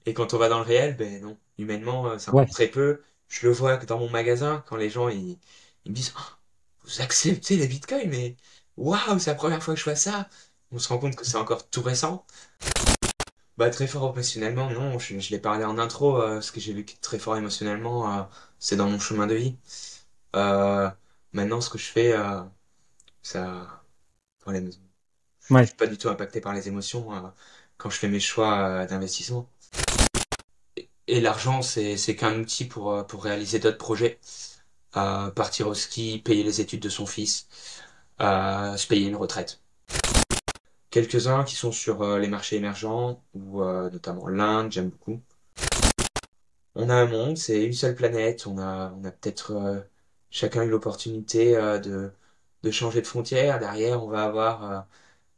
Et quand on va dans le réel, ben non, humainement, ça Ouais. importe très peu. Je le vois que dans mon magasin, quand les gens ils me disent oh, vous acceptez les bitcoins, mais waouh, c'est la première fois que je vois ça. On se rend compte que c'est encore tout récent. Bah très fort émotionnellement, non, je l'ai parlé en intro, ce que j'ai vécu très fort émotionnellement, c'est dans mon chemin de vie. Euh, Maintenant, ce que je fais, ça, voilà, je Ouais. suis pas du tout impacté par les émotions quand je fais mes choix d'investissement. Et l'argent, c'est qu'un outil pour réaliser d'autres projets. Partir au ski, payer les études de son fils, se payer une retraite. Quelques-uns qui sont sur les marchés émergents, ou notamment l'Inde, j'aime beaucoup. On a un monde, c'est une seule planète, on a peut-être chacun eu l'opportunité de changer de frontière. Derrière, on va avoir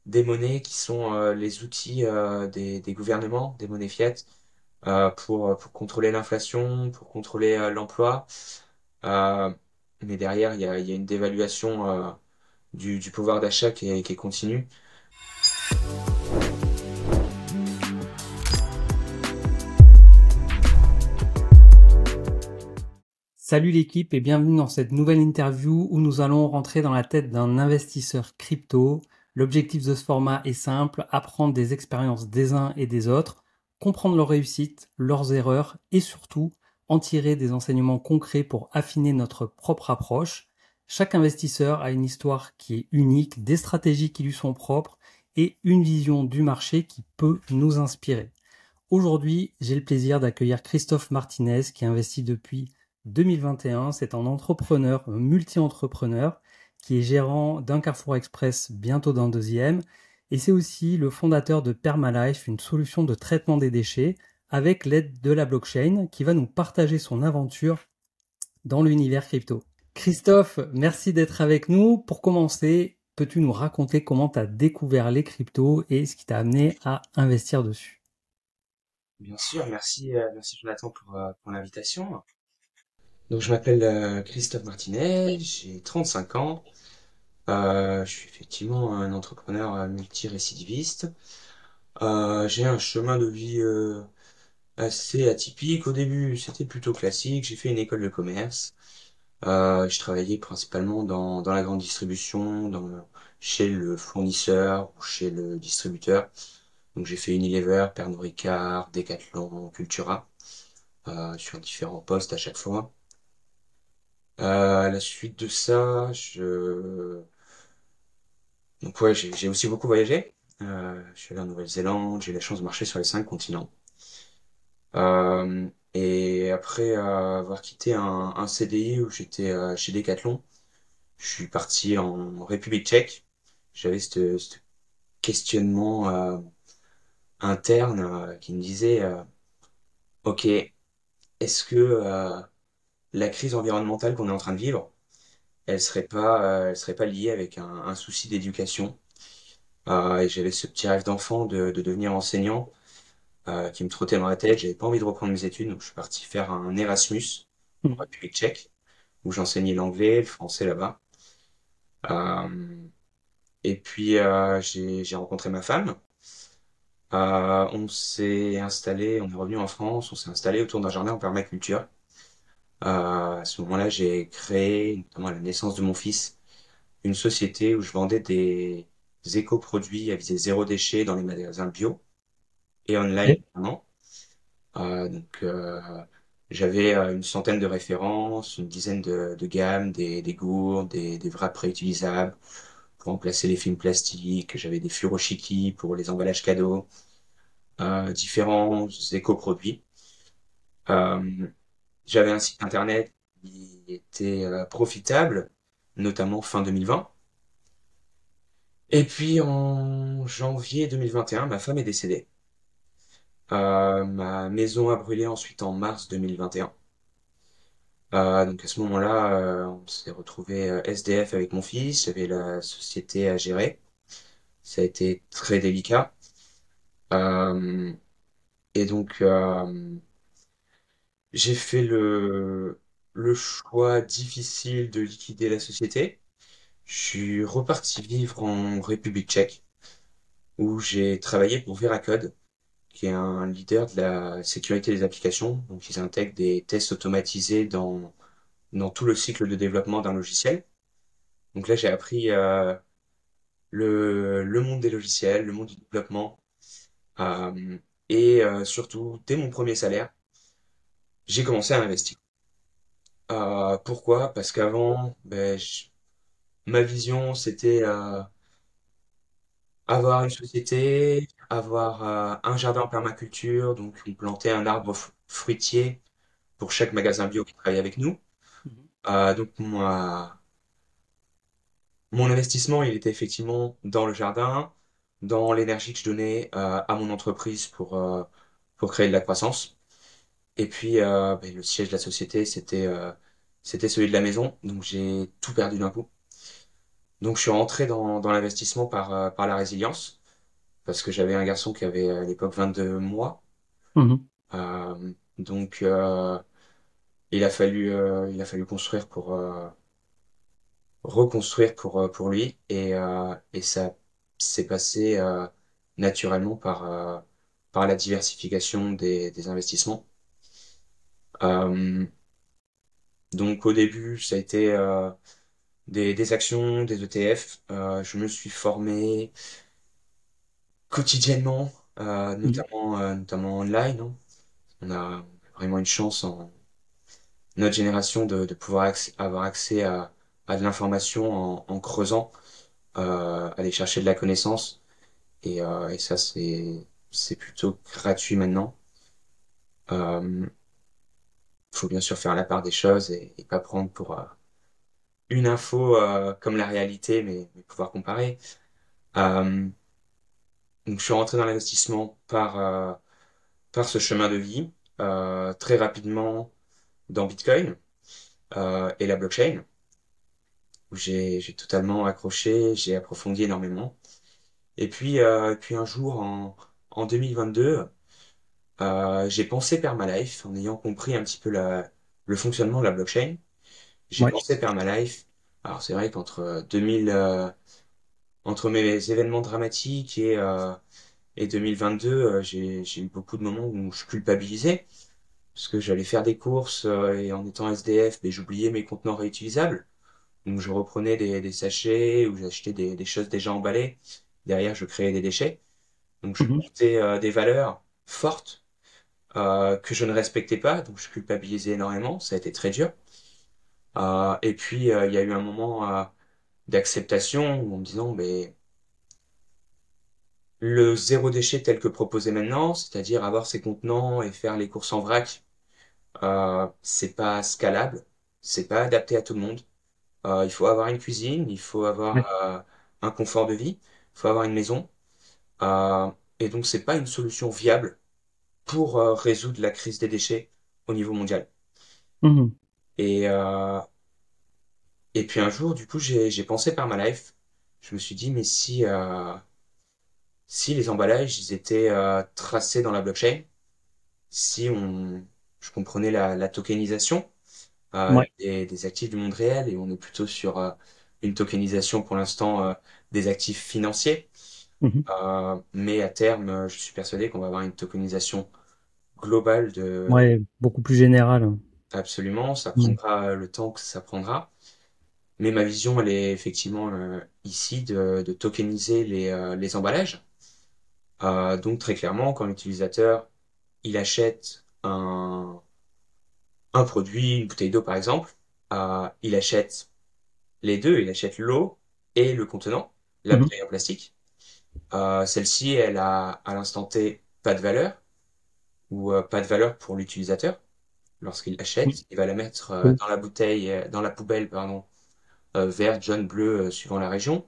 des monnaies qui sont les outils des gouvernements, des monnaies fiat, pour contrôler l'inflation, pour contrôler l'emploi. Euh, mais derrière, il y a une dévaluation du pouvoir d'achat qui est continue. Salut l'équipe et bienvenue dans cette nouvelle interview où nous allons rentrer dans la tête d'un investisseur crypto. L'objectif de ce format est simple, apprendre des expériences des uns et des autres, comprendre leurs réussites, leurs erreurs et surtout en tirer des enseignements concrets pour affiner notre propre approche. Chaque investisseur a une histoire qui est unique, des stratégies qui lui sont propres et une vision du marché qui peut nous inspirer. Aujourd'hui, j'ai le plaisir d'accueillir Christophe Martinez qui investit depuis 2021. C'est un entrepreneur, un multi-entrepreneur qui est gérant d'un Carrefour Express, bientôt d'un deuxième. Et c'est aussi le fondateur de Permalife, une solution de traitement des déchets avec l'aide de la blockchain qui va nous partager son aventure dans l'univers crypto. Christophe, merci d'être avec nous. Pour commencer, peux-tu nous raconter comment tu as découvert les cryptos et ce qui t'a amené à investir dessus? Bien sûr, merci Jonathan pour l'invitation. Donc je m'appelle Christophe Martinet, j'ai 35 ans. Je suis effectivement un entrepreneur multirécidiviste. J'ai un chemin de vie assez atypique. Au début, c'était plutôt classique. J'ai fait une école de commerce. Je travaillais principalement dans la grande distribution, chez le fournisseur ou chez le distributeur. Donc j'ai fait Unilever, Pernod Ricard, Decathlon, Cultura, sur différents postes à chaque fois. À la suite de ça, donc ouais, j'ai aussi beaucoup voyagé. Je suis allé en Nouvelle-Zélande, j'ai eu la chance de marcher sur les 5 continents. Et après avoir quitté un CDI où j'étais chez Decathlon, je suis parti en République tchèque. J'avais ce questionnement interne qui me disait, ok, est-ce que la crise environnementale qu'on est en train de vivre, elle serait pas liée avec un souci d'éducation? Et j'avais ce petit rêve d'enfant de devenir enseignant qui me trottait dans la tête. J'avais pas envie de reprendre mes études, donc je suis parti faire un Erasmus en République tchèque, où j'enseignais l'anglais, le français là-bas. Euh, et puis j'ai rencontré ma femme. On s'est installé, on est revenu en France, on s'est installé autour d'un jardin en permaculture. À ce moment-là, j'ai créé, notamment à la naissance de mon fils, une société où je vendais des éco-produits à visée zéro déchet dans les magasins bio et online Ok. notamment. Donc j'avais une centaine de références, une dizaine de gammes, des gourdes, des wraps réutilisables pour remplacer les films plastiques. J'avais des furoshiki pour les emballages cadeaux, différents éco-produits. Euh, J'avais un site internet qui était profitable, notamment fin 2020. Et puis en janvier 2021, ma femme est décédée. Ma maison a brûlé ensuite en mars 2021. Donc à ce moment-là, on s'est retrouvé SDF avec mon fils, j'avais la société à gérer. Ça a été très délicat. Euh, et donc j'ai fait le choix difficile de liquider la société. Je suis reparti vivre en République tchèque, où j'ai travaillé pour Veracode, qui est un leader de la sécurité des applications. Donc, ils intègrent des tests automatisés dans tout le cycle de développement d'un logiciel. Donc là, j'ai appris le monde des logiciels, le monde du développement. Euh, Surtout, dès mon premier salaire, j'ai commencé à investir. Pourquoi? Parce qu'avant, ma vision, c'était avoir une société, avoir un jardin en permaculture, donc on plantait un arbre fruitier pour chaque magasin bio qui travaille avec nous. Mhm. Donc mon investissement, il était effectivement dans le jardin, dans l'énergie que je donnais à mon entreprise pour créer de la croissance. Et puis le siège de la société, c'était celui de la maison, donc j'ai tout perdu d'un coup. Donc je suis rentré dans l'investissement par la résilience, parce que j'avais un garçon qui avait à l'époque 22 mois. Mhm. Donc il a fallu construire pour reconstruire pour lui et ça s'est passé naturellement par la diversification des investissements. Euh, donc au début, ça a été des actions, des ETF. Je me suis formé quotidiennement, Mhm. notamment online, hein. On a vraiment une chance en notre génération de pouvoir avoir accès à de l'information en creusant, aller chercher de la connaissance. Et ça, c'est plutôt gratuit maintenant. Euh, Faut bien sûr faire la part des choses et pas prendre pour une info comme la réalité, mais pouvoir comparer. Euh, donc je suis rentré dans l'investissement par ce chemin de vie, très rapidement dans Bitcoin et la blockchain, où j'ai totalement accroché, j'ai approfondi énormément. Et puis un jour, en 2022, j'ai pensé Permalife en ayant compris un petit peu le fonctionnement de la blockchain. J'ai Ouais. pensé Permalife. Alors c'est vrai entre mes événements dramatiques et 2022, j'ai eu beaucoup de moments où je culpabilisais parce que j'allais faire des courses et en étant SDF, j'oubliais mes contenants réutilisables. Donc je reprenais des sachets ou j'achetais des choses déjà emballées. Derrière, je créais des déchets. Donc je Mhm. portais des valeurs fortes que je ne respectais pas, donc je culpabilisais énormément. Ça a été très dur. Il y a eu un moment d'acceptation en me disant, mais le zéro déchet tel que proposé maintenant, c'est-à-dire avoir ses contenants et faire les courses en vrac, c'est pas scalable, c'est pas adapté à tout le monde. Il faut avoir une cuisine, il faut avoir Ouais. un confort de vie, il faut avoir une maison. Euh, et donc c'est pas une solution viable pour résoudre la crise des déchets au niveau mondial. Mhm. Et, euh, et puis un jour, du coup, j'ai pensé par ma life. Je me suis dit, mais si les emballages ils étaient tracés dans la blockchain, si on, je comprenais la tokenisation Ouais. des actifs du monde réel, et on est plutôt sur une tokenisation pour l'instant des actifs financiers. Mhm. Mais à terme, je suis persuadé qu'on va avoir une tokenisation globale de Ouais, beaucoup plus général. absolument. Ça Mhm. prendra le temps que ça prendra. Mais ma vision, elle est effectivement ici de tokeniser les emballages. Donc très clairement, quand l'utilisateur il achète un produit, une bouteille d'eau par exemple, il achète les deux, il achète l'eau et le contenant, la Mhm. bouteille en plastique. Celle-ci, elle a à l'instant T pas de valeur ou pas de valeur pour l'utilisateur. Lorsqu'il Mhm. l'achète, il va la mettre Oui. dans la bouteille, dans la poubelle, pardon, vert, jaune, bleu, suivant la région.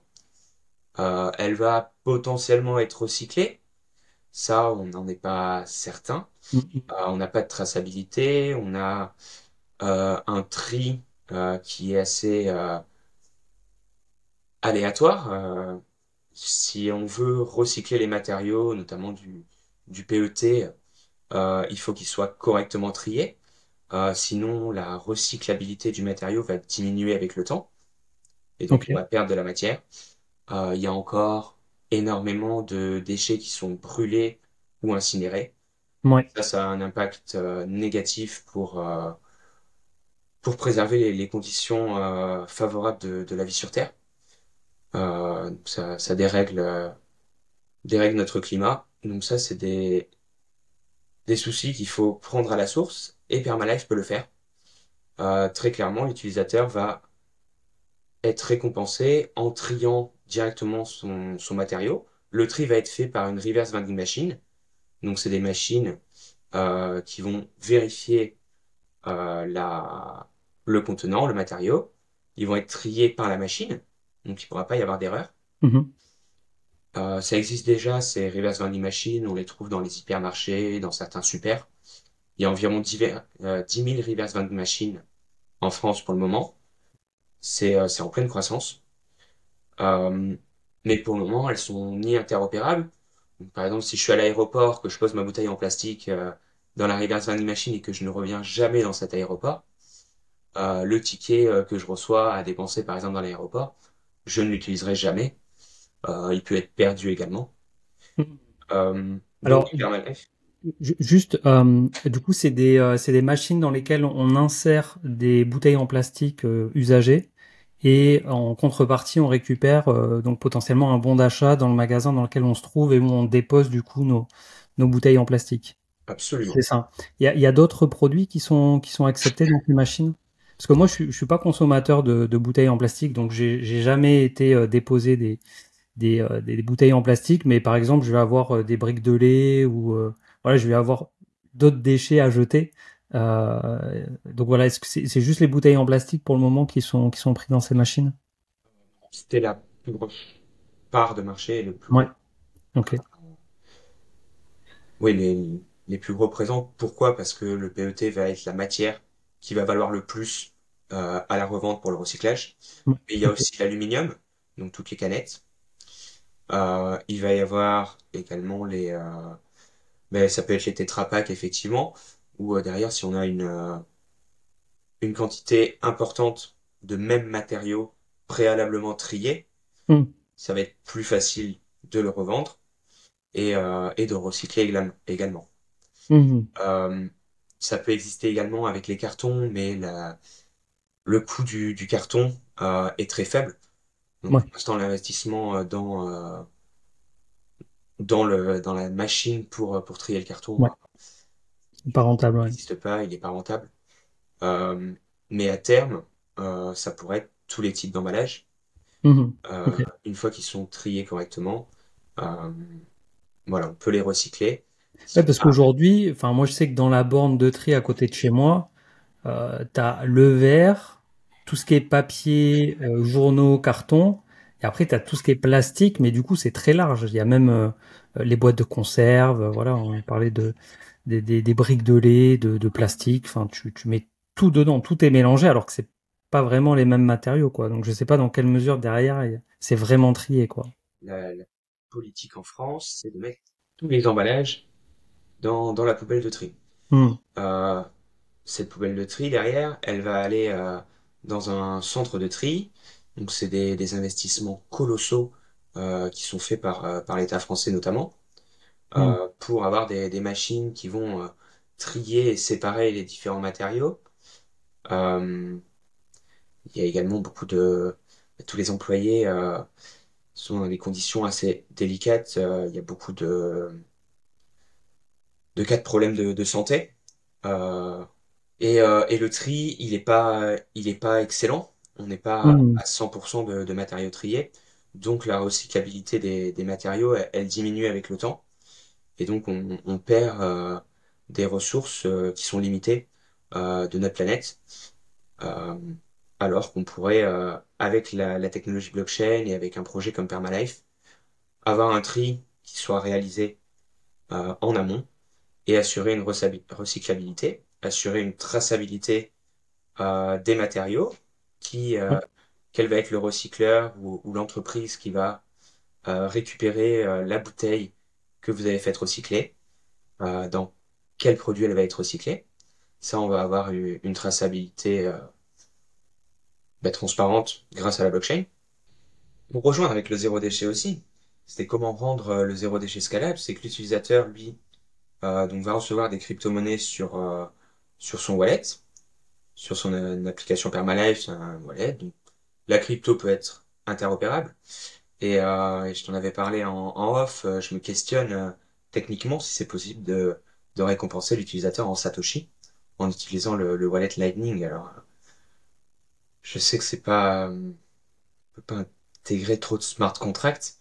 Elle va potentiellement être recyclée. Ça, on n'en est pas certain. Mhm. On n'a pas de traçabilité. On a un tri qui est assez aléatoire. Si on veut recycler les matériaux, notamment du PET, il faut qu'il soit correctement trié. Sinon, la recyclabilité du matériau va diminuer avec le temps et donc Ok. on va perdre de la matière. Il y a encore énormément de déchets qui sont brûlés ou incinérés. Ouais. Ça a un impact négatif pour préserver les conditions favorables de la vie sur Terre. Ça dérègle notre climat. Donc ça, c'est des soucis qu'il faut prendre à la source et Permalife peut le faire. Très clairement, l'utilisateur va être récompensé en triant directement son matériau. Le tri va être fait par une reverse vending machine. Donc c'est des machines qui vont vérifier le contenant, le matériau. Ils vont être triés par la machine, donc il ne pourra pas y avoir d'erreur. Mhm. Ça existe déjà, ces reverse vending machines, on les trouve dans les hypermarchés, dans certains super. Il y a environ 10 000 reverse vending machines en France pour le moment. C'est en pleine croissance. Euh, mais pour le moment, elles sont ni interopérables. Donc, par exemple, si je suis à l'aéroport, que je pose ma bouteille en plastique dans la reverse vending machine et que je ne reviens jamais dans cet aéroport, le ticket que je reçois à dépenser par exemple dans l'aéroport, je ne l'utiliserai jamais. Il peut être perdu également. Mhm. Donc Alors, Hypermalef, juste, du coup, c'est des machines dans lesquelles on insère des bouteilles en plastique usagées et en contrepartie, on récupère donc potentiellement un bon d'achat dans le magasin dans lequel on se trouve et où on dépose du coup nos bouteilles en plastique. C'est absolument. ça. Il y a d'autres produits qui sont acceptés dans ces machines? Parce que moi, je suis pas consommateur de bouteilles en plastique, donc j'ai jamais été déposer des bouteilles en plastique, mais par exemple, je vais avoir des briques de lait ou voilà, je vais avoir d'autres déchets à jeter. Donc voilà, est-ce que c'est juste les bouteilles en plastique pour le moment qui sont pris dans ces machines? C'était la plus grosse part de marché et le plus Ouais, gros. ok. Oui, les plus gros présents. Pourquoi? Parce que le PET va être la matière qui va valoir le plus à la revente pour le recyclage. Ouais, Et il y a ok. aussi l'aluminium, donc toutes les canettes. Il va y avoir également ben, ça peut être les Tetra Pak effectivement, ou derrière si on a une quantité importante de mêmes matériaux préalablement triés, Hmm. ça va être plus facile de le revendre et de recycler également. Mhm. Euh, Ça peut exister également avec les cartons, mais le coût du carton est très faible. Donc Ouais, pour l'instant, l'investissement dans la machine pour trier le carton ouais. Pas rentable, ouais. n'existe pas, il n'est pas rentable. Euh, mais à terme, ça pourrait être tous les types d'emballages. Mhm. Ok. Une fois qu'ils sont triés correctement, euh, voilà, on peut les recycler. Ouais, parce qu'aujourd'hui, enfin, moi, je sais que dans la borne de tri à côté de chez moi, t'as le verre, tout ce qui est papier, journaux, carton, et après t'as tout ce qui est plastique, mais du coup c'est très large. Il y a même les boîtes de conserve, voilà, on parlait des briques de lait, de plastique, enfin tu mets tout dedans, tout est mélangé alors que c'est pas vraiment les mêmes matériaux, quoi. Donc je sais pas dans quelle mesure derrière c'est vraiment trié, quoi. La politique en France, c'est de mettre tous les emballages dans la poubelle de tri. Hmm. Euh, Cette poubelle de tri, derrière, elle va aller dans un centre de tri. Donc, c'est des investissements colossaux qui sont faits par l'État français notamment, Hmm. pour avoir des machines qui vont trier et séparer les différents matériaux. Euh, il y a également tous les employés sont dans des conditions assez délicates. Il y a beaucoup de cas de problèmes de santé. Euh, et le tri, il est pas excellent. On n'est pas Hmm. à 100% de matériaux triés. Donc la recyclabilité des matériaux, elle diminue avec le temps. Et donc on perd des ressources qui sont limitées de notre planète. Euh, Alors qu'on pourrait, avec la technologie blockchain et avec un projet comme Permalife, avoir un tri qui soit réalisé en amont et assurer une recyclabilité, assurer une traçabilité des matériaux, qui, Ouais. quel va être le recycleur ou l'entreprise qui va récupérer la bouteille que vous avez faite recycler, dans quel produit elle va être recyclée. Ça, on va avoir une traçabilité transparente grâce à la blockchain. Pour rejoindre avec le zéro déchet aussi, c'était comment rendre le zéro déchet scalable, c'est que l'utilisateur, lui, donc va recevoir des crypto-monnaies sur son wallet, sur son application Permalife, c'est un wallet. Donc, la crypto peut être interopérable. Et je t'en avais parlé en off, je me questionne techniquement si c'est possible de récompenser l'utilisateur en Satoshi en utilisant le wallet Lightning. Alors, je sais que c'est pas, on peut pas intégrer trop de smart contracts,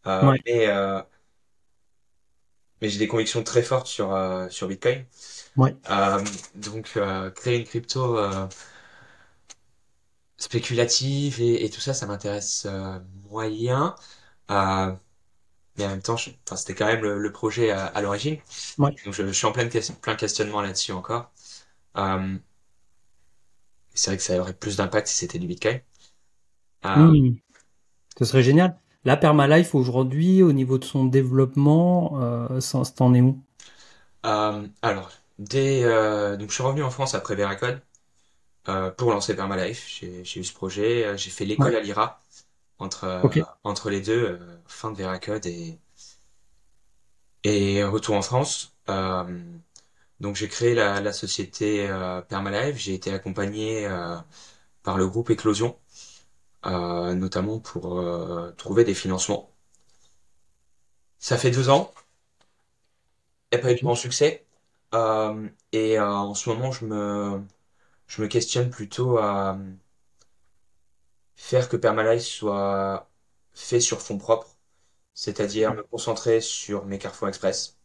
euh, Ouais. mais, euh, mais j'ai des convictions très fortes sur Bitcoin. Ouais. Créer une crypto spéculative et tout ça, ça m'intéresse moyen. Euh, mais en même temps, enfin, c'était quand même le projet à l'origine. Ouais. Donc je suis en plein questionnement là-dessus encore. Euh, c'est vrai que ça aurait plus d'impact si c'était du Bitcoin. Euh, Hmm. Ce serait génial. La Permalife aujourd'hui, au niveau de son développement, t'en es où? alors, donc je suis revenu en France après Veracode pour lancer Permalife. J'ai eu ce projet. J'ai fait l'école Ouais. à l'IRA Ok. entre les deux, fin de Veracode et retour en France. Donc j'ai créé la société Permalife. J'ai été accompagné par le groupe Éclosion, notamment pour trouver des financements. Ça fait 2 ans. Elle n'a pas eu de Ok. grand succès. En ce moment, je me questionne plutôt à faire que Permalife soit fait sur fonds propres, c'est-à-dire me concentrer sur mes Carrefour Express,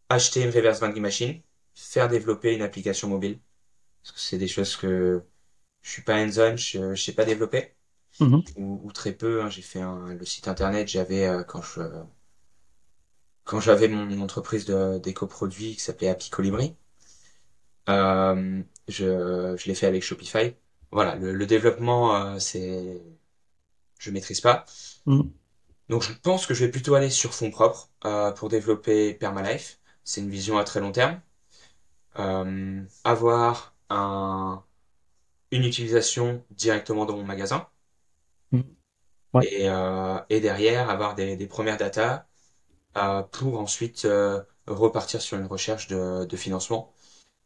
acheter une reverse vending machine, faire développer une application mobile, parce que c'est des choses que je suis pas hands-on, je sais pas développer, Mhm. ou très peu, hein. J'ai fait le site internet, j'avais quand j'avais mon entreprise d'éco-produits qui s'appelait Happy Colibri. Je l'ai fait avec Shopify. Voilà, le développement, je maîtrise pas. Mhm. Donc je pense que je vais plutôt aller sur fonds propres pour développer Permalife. C'est une vision à très long terme. Avoir une utilisation directement dans mon magasin Mhm. Ouais. et derrière avoir des premières datas pour ensuite repartir sur une recherche de financement.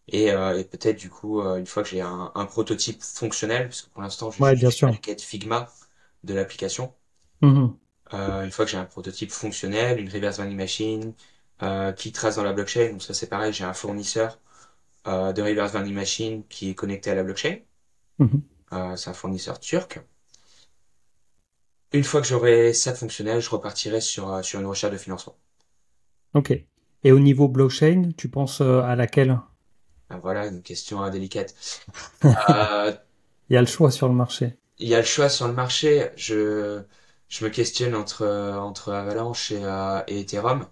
Et peut-être du coup, une fois que j'ai un prototype fonctionnel, parce que pour l'instant j'ai Ouais, juste bien une sûr. maquette Figma de l'application, Mhm. une fois que j'ai un prototype fonctionnel, une reverse vending machine qui trace dans la blockchain, donc ça c'est pareil, j'ai un fournisseur de reverse vending machine qui est connecté à la blockchain, Mhm. c'est un fournisseur turc. Une fois que j'aurai ça de fonctionnel, je repartirai sur une recherche de financement. Ok. Et au niveau blockchain, tu penses à laquelle? Voilà une question délicate. Euh, Il y a le choix sur le marché. il y a le choix sur le marché. Je me questionne entre Avalanche et Ethereum.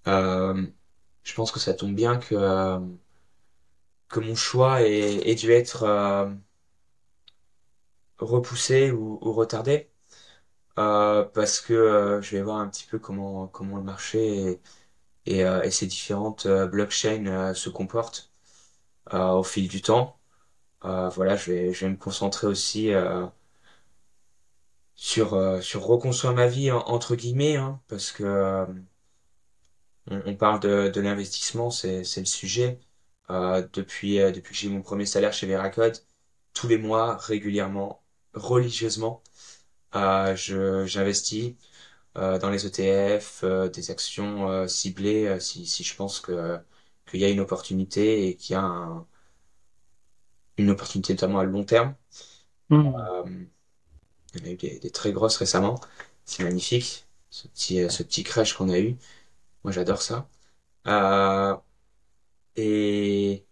Euh, je pense que ça tombe bien que mon choix ait dû être repoussé ou retardé. Parce que je vais voir un petit peu comment le marché et ces différentes blockchains se comportent au fil du temps. Voilà, je vais me concentrer aussi sur reconstruire ma vie entre guillemets, hein, parce que on parle de l'investissement, c'est le sujet. Depuis que j'ai eu mon premier salaire chez Veracode, tous les mois, régulièrement, religieusement, j'investis dans les ETF, des actions ciblées si je pense qu'il y a une opportunité et qu'il y a une opportunité notamment à long terme. Mhm. Euh, il y en a eu des très grosses récemment. C'est magnifique, ce petit crash qu'on a eu. Moi, j'adore ça. Euh, et,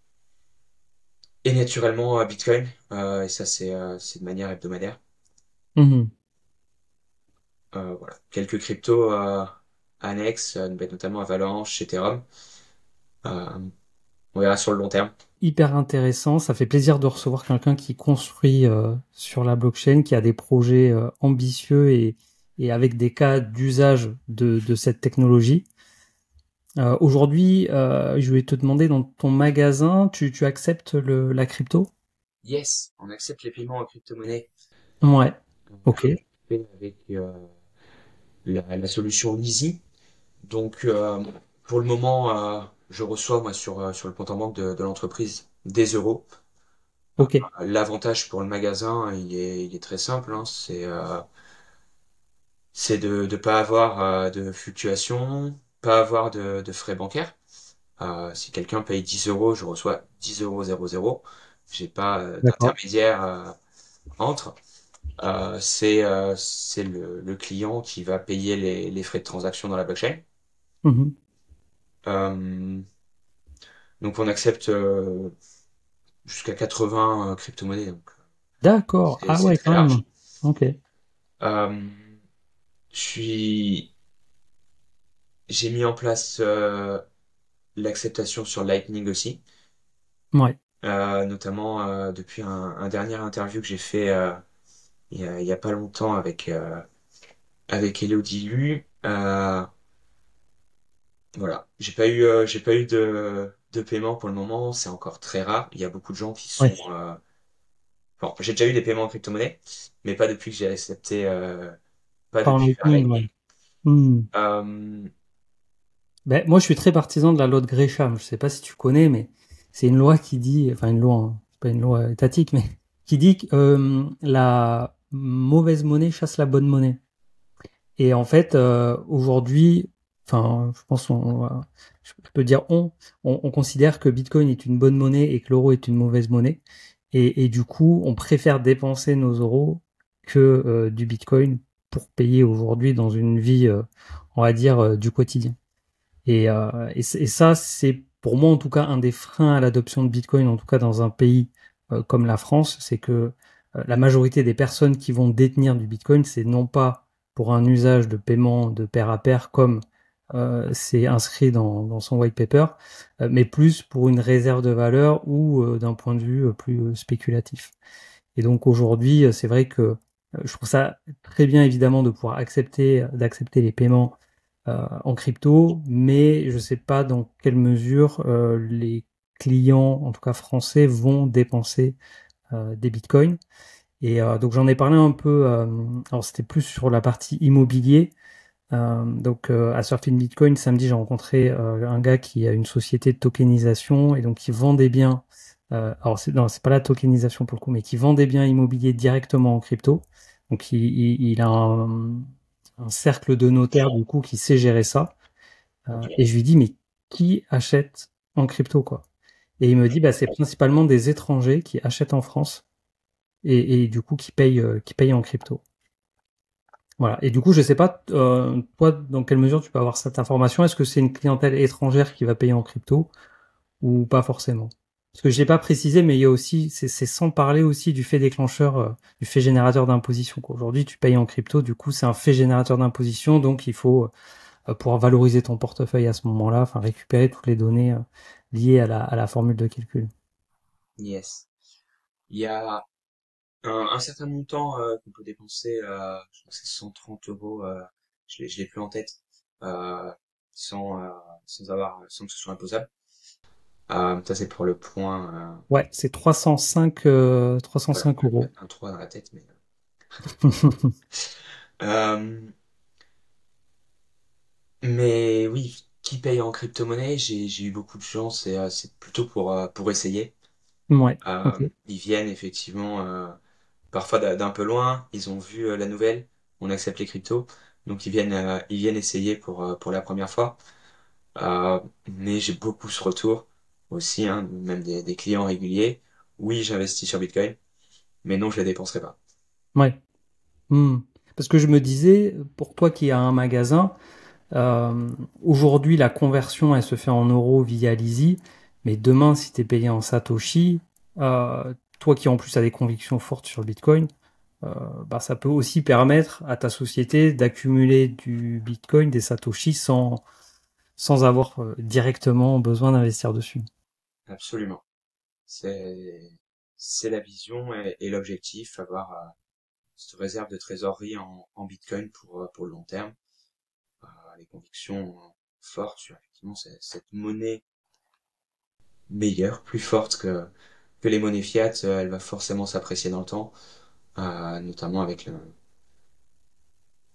et naturellement, Bitcoin. Et ça, c'est de manière hebdomadaire. Mhm. Voilà. Quelques cryptos annexes, notamment Avalanche, Ethereum. Euh, on verra sur le long terme. Hyper intéressant. Ça fait plaisir de recevoir quelqu'un qui construit sur la blockchain, qui a des projets ambitieux et avec des cas d'usage de cette technologie. Aujourd'hui, je vais te demander dans ton magasin, tu acceptes la crypto? Yes, on accepte les paiements en crypto-monnaie. Ouais. Ok. Je fais avec la solution Easy. Donc, Pour le moment, je reçois moi sur le compte en banque de l'entreprise des euros. Ok. L'avantage pour le magasin, il est très simple, hein, c'est de pas avoir de fluctuations, pas avoir de frais bancaires. Si quelqu'un paye 10 euros, je reçois 10,00 €. J'ai pas D'accord. d'intermédiaire entre. C'est le client qui va payer les frais de transaction dans la blockchain. Mhm. Euh, donc on accepte jusqu'à 80 crypto-monnaies, donc D'accord. Ah c'est ouais, très quand même. large. Ok. Euh, je suis, j'ai mis en place l'acceptation sur Lightning aussi, Ouais. notamment depuis un dernier interview que j'ai fait il y a pas longtemps avec Elodie Lu. Voilà, j'ai pas eu de paiement pour le moment, c'est encore très rare. Il y a beaucoup de gens qui Ouais. sont bon, j'ai déjà eu des paiements en crypto-monnaie, mais pas depuis que j'ai accepté pas Pas en depuis vers Lightning, Lightning. ouais. Hmm. Euh, Ben, moi, je suis très partisan de la loi de Gresham. Je sais pas si tu connais, mais c'est une loi qui dit, enfin une loi, hein, c'est pas une loi étatique, mais qui dit que la mauvaise monnaie chasse la bonne monnaie. Et en fait, aujourd'hui, enfin, je pense, je peux dire on considère que Bitcoin est une bonne monnaie et que l'euro est une mauvaise monnaie. Et du coup, on préfère dépenser nos euros que du Bitcoin pour payer aujourd'hui dans une vie, on va dire, du quotidien. Et ça, c'est pour moi en tout cas un des freins à l'adoption de Bitcoin, en tout cas dans un pays comme la France, c'est que la majorité des personnes qui vont détenir du Bitcoin, c'est non pas pour un usage de paiement de pair à pair comme c'est inscrit dans son white paper, mais plus pour une réserve de valeur ou d'un point de vue plus spéculatif. Et donc aujourd'hui, c'est vrai que je trouve ça très bien évidemment de pouvoir d'accepter les paiements en crypto, mais je ne sais pas dans quelle mesure les clients, en tout cas français, vont dépenser des bitcoins. Et donc j'en ai parlé un peu, alors c'était plus sur la partie immobilier. Donc à Surfing Bitcoin, samedi, j'ai rencontré un gars qui a une société de tokenisation et donc qui vend des biens. Alors non, c'est pas la tokenisation pour le coup, mais qui vend des biens immobiliers directement en crypto. Donc il a un cercle de notaires du coup qui sait gérer ça. ok. Et je lui dis, mais qui achète en crypto, quoi? Et il me dit, bah, c'est principalement des étrangers qui achètent en France et du coup qui payent en crypto. Voilà. Et du coup, je sais pas, toi, dans quelle mesure tu peux avoir cette information. Est-ce que c'est une clientèle étrangère qui va payer en crypto ou pas forcément? Parce que je l'ai pas précisé, mais il y a aussi, c'est sans parler aussi du fait déclencheur, du fait générateur d'imposition, quoi. Aujourd'hui, tu payes en crypto, du coup, c'est un fait générateur d'imposition, donc il faut pouvoir valoriser ton portefeuille à ce moment-là, enfin récupérer toutes les données liées à la formule de calcul. Yes. Il y a un certain montant qu'on peut dépenser, je crois que c'est 130 euros, je l'ai plus en tête, euh, sans, euh, sans que ce soit imposable. Ça c'est pour le point, Ouais, c'est 305 voilà, euros. un 3 dans la tête, mais euh, mais oui, qui paye en crypto-monnaie? J'ai eu beaucoup de chance et c'est plutôt pour essayer. Ouais, ok. Ils viennent effectivement parfois d'un peu loin, ils ont vu la nouvelle, on accepte les cryptos, donc ils viennent essayer pour la première fois. Euh, mais j'ai beaucoup ce retour aussi, hein, même des clients réguliers. Oui, j'investis sur Bitcoin, mais non, je les dépenserai pas. Ouais. Hmm. Parce que je me disais, pour toi qui as un magasin, euh, aujourd'hui la conversion elle se fait en euros via l'Easy, mais demain si tu es payé en Satoshi, toi qui en plus as des convictions fortes sur le Bitcoin, bah, ça peut aussi permettre à ta société d'accumuler du Bitcoin, des Satoshi sans avoir directement besoin d'investir dessus. Absolument. C'est, c'est la vision et l'objectif, avoir cette réserve de trésorerie en Bitcoin pour le long terme. Les convictions fortes sur effectivement cette monnaie meilleure, plus forte que les monnaies fiat, elle va forcément s'apprécier dans le temps, notamment avec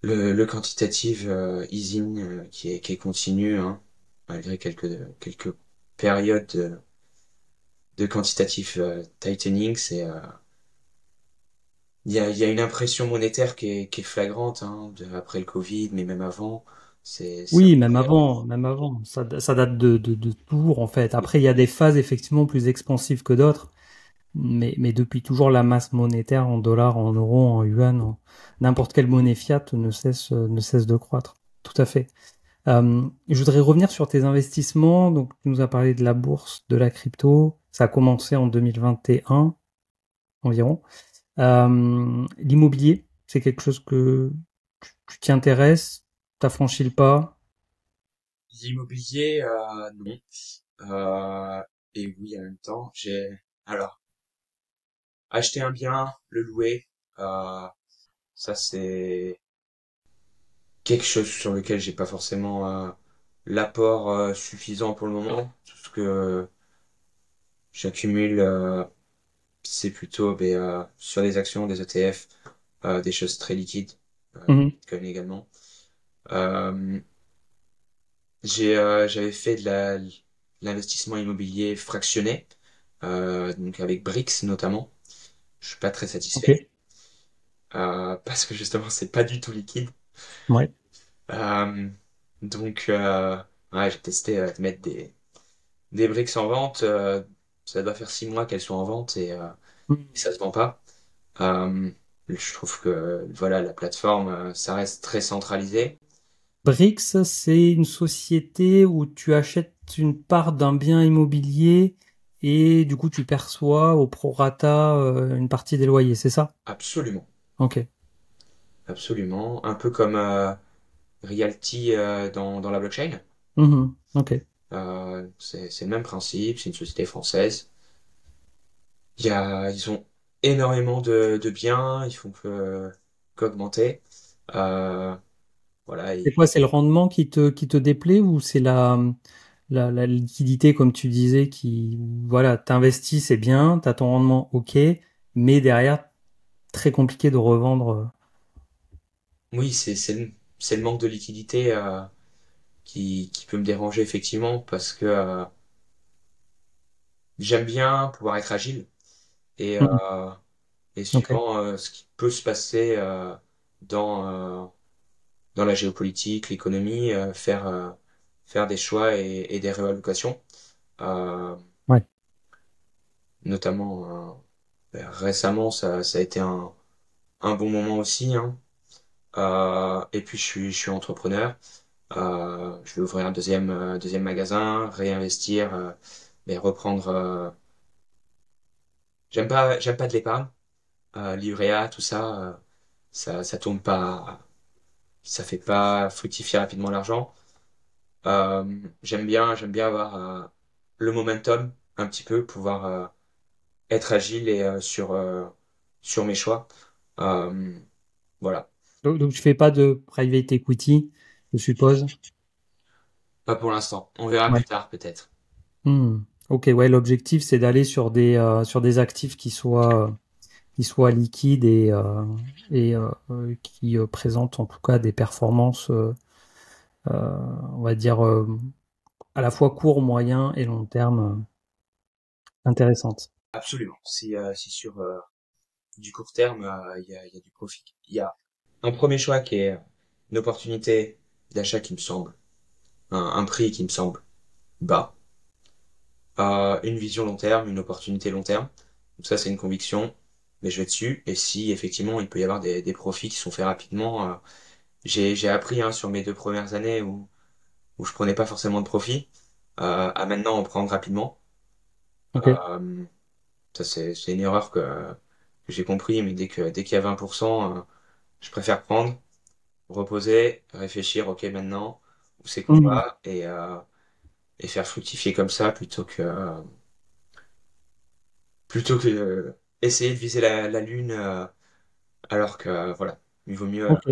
le quantitative easing qui est continu, hein. malgré quelques périodes de quantitative tightening. Il y a une impression monétaire qui est flagrante, hein, après le Covid, mais même avant. C'est Oui, incroyable. même avant. Ça date de toujours, en fait. Après, il y a des phases effectivement plus expansives que d'autres, mais depuis toujours, la masse monétaire en dollars, en euros, en yuan, n'importe quelle monnaie fiat ne cesse de croître. Tout à fait. Je voudrais revenir sur tes investissements. Donc, tu nous as parlé de la bourse, de la crypto. Ça a commencé en 2021 environ. L'immobilier, c'est quelque chose que tu t'y intéresses, t'as franchi le pas. L'immobilier, non. Et oui, en même temps, alors, acheter un bien, le louer, ça c'est quelque chose sur lequel j'ai pas forcément l'apport suffisant pour le moment. Tout ce que j'accumule, c'est plutôt sur des actions, des ETF, des choses très liquides, Mhm. Bitcoin également. Euh, j'avais fait l'investissement immobilier fractionné, donc avec Brix notamment. Je suis pas très Ok. satisfait, parce que justement c'est pas du tout liquide. Ouais. Euh, donc ouais, j'ai testé de mettre des Brix en vente. Ça doit faire 6 mois qu'elles sont en vente et Mhm. ça se vend pas. Euh, je trouve que voilà, la plateforme, ça reste très centralisé. Brix, c'est une société où tu achètes une part d'un bien immobilier et du coup tu perçois au prorata une partie des loyers, c'est ça? Absolument, Ok. absolument. Un peu comme Realty dans la blockchain. Mhm. Ok. C'est le même principe, c'est une société française. Ils ont énormément de biens, ils font qu'augmenter. Euh, voilà, C'est quoi, c'est le rendement qui te déplaît ou c'est la liquidité, comme tu disais, qui, voilà, t'investis, c'est bien, t'as ton rendement, ok, mais derrière, très compliqué de revendre. oui, c'est le manque de liquidité qui peut me déranger effectivement parce que j'aime bien pouvoir être agile et, Mhm. euh, et Ok. suivant ce qui peut se passer dans, dans la géopolitique, l'économie, faire des choix et des réallocations. Euh, Ouais. Notamment récemment, ça a été un bon moment aussi, hein. Et puis je suis entrepreneur. Je vais ouvrir un deuxième magasin, réinvestir, mais reprendre. J'aime pas de l'épargne, livret A, tout ça, ça tourne pas, ça fait pas fructifier rapidement l'argent. J'aime bien avoir le momentum un petit peu, pouvoir être agile et sur mes choix. Euh, voilà. Donc tu fais pas de private equity, je suppose. Pas pour l'instant. On verra Ouais. plus tard peut-être. Hmm. Ok, ouais, l'objectif c'est d'aller sur des actifs qui soient liquides et qui présentent en tout cas des performances, on va dire, à la fois court, moyen et long terme intéressantes. Absolument. Si sur du court terme, il y a du profit. Il y a un premier choix qui est une opportunité d'achat qui me semble, un prix qui me semble bas, une vision long terme, une opportunité long terme. Donc ça, c'est une conviction, mais je vais dessus. Et si effectivement il peut y avoir des profits qui sont faits rapidement, j'ai appris hein, sur mes 2 premières années où je prenais pas forcément de profit, à maintenant en prendre rapidement. Ok. Euh, Ça, c'est une erreur que j'ai compris, mais dès qu'il y a 20%, je préfère prendre, reposer, réfléchir, ok, maintenant, où c'est qu'on Hmm. va, et faire fructifier comme ça plutôt que essayer de viser la lune, alors que, voilà, il vaut mieux. Ok.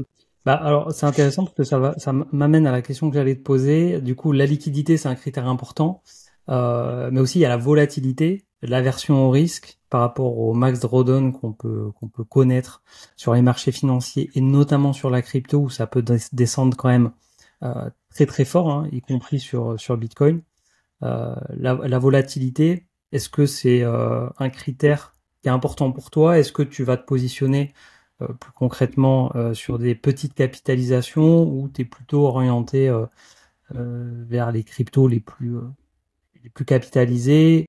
Bah, alors, c'est intéressant parce que ça m'amène à la question que j'allais te poser. Du coup, la liquidité, c'est un critère important, mais aussi il y a la volatilité, l'aversion au risque par rapport au max drawdown qu'on peut connaître sur les marchés financiers et notamment sur la crypto où ça peut descendre quand même. très très fort, hein, y compris sur Bitcoin. La volatilité, est-ce que c'est un critère qui est important pour toi? Est-ce que tu vas te positionner plus concrètement sur des petites capitalisations ou tu es plutôt orienté vers les cryptos les plus capitalisés?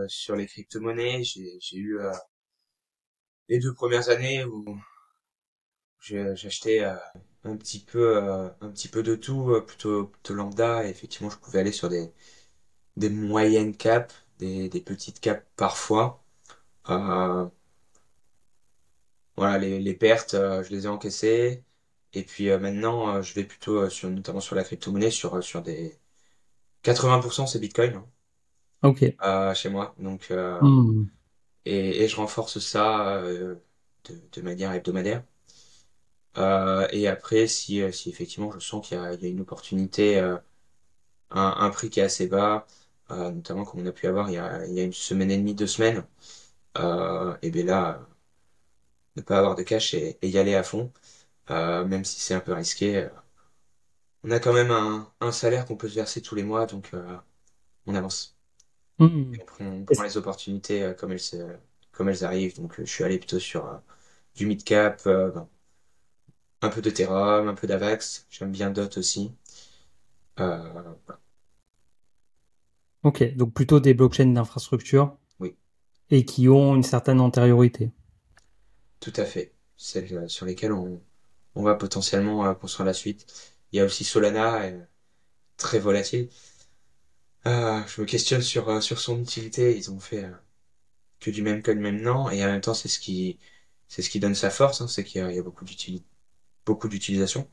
Sur les crypto-monnaies, j'ai eu les 2 premières années où j'achetais un petit peu de tout, plutôt lambda. Et effectivement, je pouvais aller sur des moyennes caps, des petites caps parfois. Euh, voilà, les pertes, je les ai encaissées. Et puis maintenant, je vais plutôt notamment sur la crypto-monnaie, sur des 80% c'est Bitcoin, hein, Ok. chez moi. Donc Hmm. et je renforce ça de manière hebdomadaire. Et après, si effectivement je sens qu'il y a une opportunité, un prix qui est assez bas, notamment comme on a pu avoir il y a une semaine et demie, 2 semaines, et bien là, ne pas avoir de cash et y aller à fond, même si c'est un peu risqué. On a quand même un salaire qu'on peut se verser tous les mois, donc on avance. Hmm. Et on prend Est-ce- les opportunités comme elles arrivent. Donc je suis allé plutôt sur du mid-cap, ben, un peu d'Ethereum, un peu d'Avax. J'aime bien DOT aussi. Voilà. Ok, donc plutôt des blockchains d'infrastructure Oui, et qui ont une certaine antériorité. tout à fait. Celles sur lesquelles on va potentiellement construire la suite. Il y a aussi Solana, très volatile. Je me questionne sur son utilité. Ils ont fait que du même code, même nom, et en même temps, c'est ce qui donne sa force, hein, c'est qu'il y a beaucoup d'utilisation.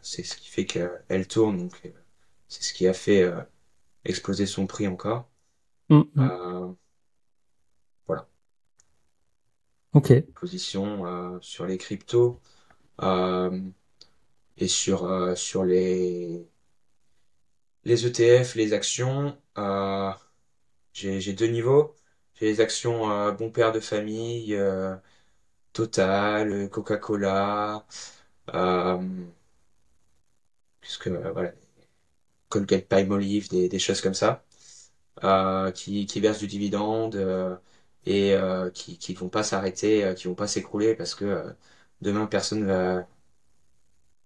C'est ce qui fait qu'elle tourne, donc c'est ce qui a fait exploser son prix encore. Hmm, hmm. Euh, voilà. Ok, Position sur les cryptos euh, et sur les ETF, les actions. J'ai deux niveaux. J'ai les actions bon père de famille, Total, Coca-Cola, euh, puisque voilà, Colgate-Palmolive, des choses comme ça, qui versent du dividende et qui vont pas s'arrêter, qui vont pas s'écrouler parce que demain personne va,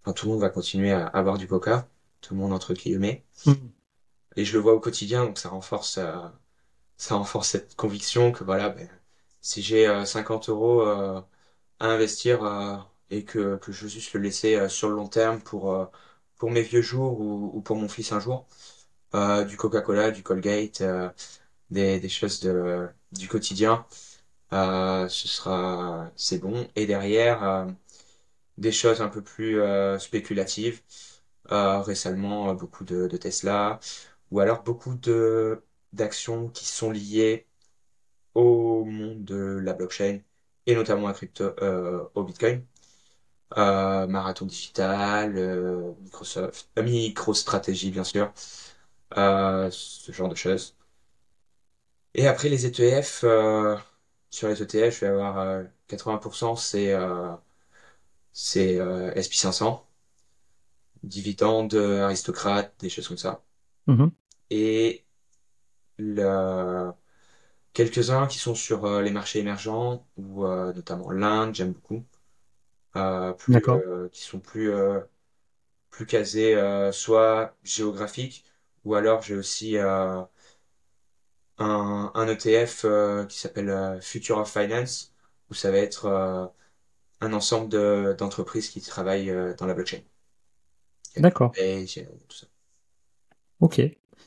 enfin tout le monde va continuer à boire du Coca, tout le monde entre guillemets. hmm. Et je le vois au quotidien, donc ça renforce cette conviction que voilà, ben, si j'ai 50 euros à investir et que je veux juste le laisser sur le long terme pour mes vieux jours ou pour mon fils un jour, du Coca-Cola, du Colgate, des choses du quotidien, c'est bon. Et derrière, des choses un peu plus spéculatives, récemment beaucoup de Tesla, ou alors beaucoup d'actions qui sont liées au monde de la blockchain et notamment au Bitcoin. Marathon Digital, Microsoft, MicroStrategy bien sûr, ce genre de choses. Et après les ETF, sur les ETF, je vais avoir 80%, c'est SP500, dividendes, aristocrates, des choses comme ça. Mhm. Et le- quelques-uns qui sont sur les marchés émergents, ou notamment l'Inde, j'aime beaucoup, D'accord. qui sont plus casés, soit géographiques, ou alors j'ai aussi un ETF qui s'appelle Future of Finance, où ça va être un ensemble d'entreprises qui travaillent dans la blockchain. Il y a D'accord. Coinbase, il y a tout ça. Ok.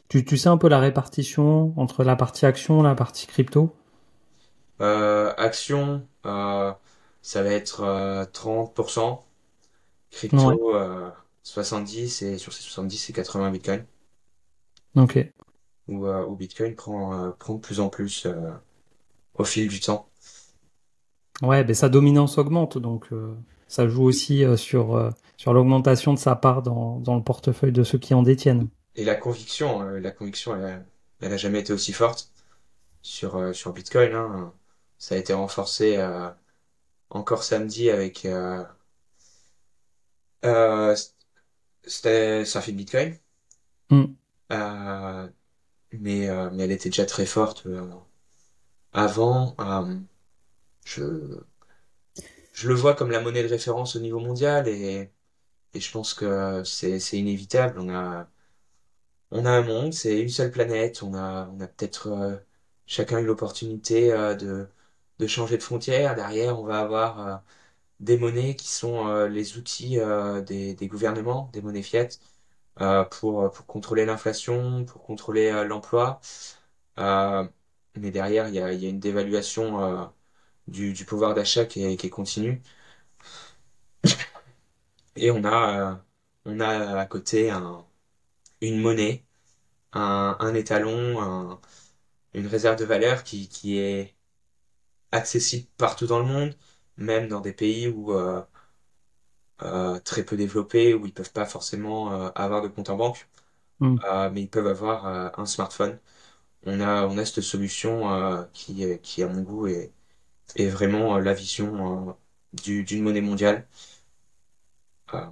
Tu sais un peu la répartition entre la partie action et la partie crypto? Action, ça va être 30%. Ouais. Crypto, 70, et sur ces 70, c'est 80 Bitcoin. Ok. Où Bitcoin prend de plus en plus au fil du temps. Ouais, ben sa dominance augmente, donc ça joue aussi sur l'augmentation de sa part dans le portefeuille de ceux qui en détiennent. Et la conviction, elle a jamais été aussi forte sur Bitcoin, hein. Ça a été renforcé encore samedi avec euh, c'était Surfing Bitcoin. Mm. Euh, mais elle était déjà très forte avant. Je, je le vois comme la monnaie de référence au niveau mondial et je pense que c'est inévitable. On a un monde, c'est une seule planète. On a peut-être chacun eu l'opportunité de changer de frontière. Derrière, on va avoir des monnaies qui sont les outils des gouvernements, des monnaies fiat, pour contrôler l'inflation, pour contrôler l'emploi. Euh, mais derrière, il y a une dévaluation du pouvoir d'achat qui est continue. Et on a à côté une monnaie, un étalon, une réserve de valeur qui est accessible partout dans le monde, même dans des pays où très peu développés, où ils peuvent pas forcément avoir de compte en banque, Mm. mais ils peuvent avoir un smartphone. On a cette solution qui, à mon goût, est vraiment la vision d'une monnaie mondiale. Euh,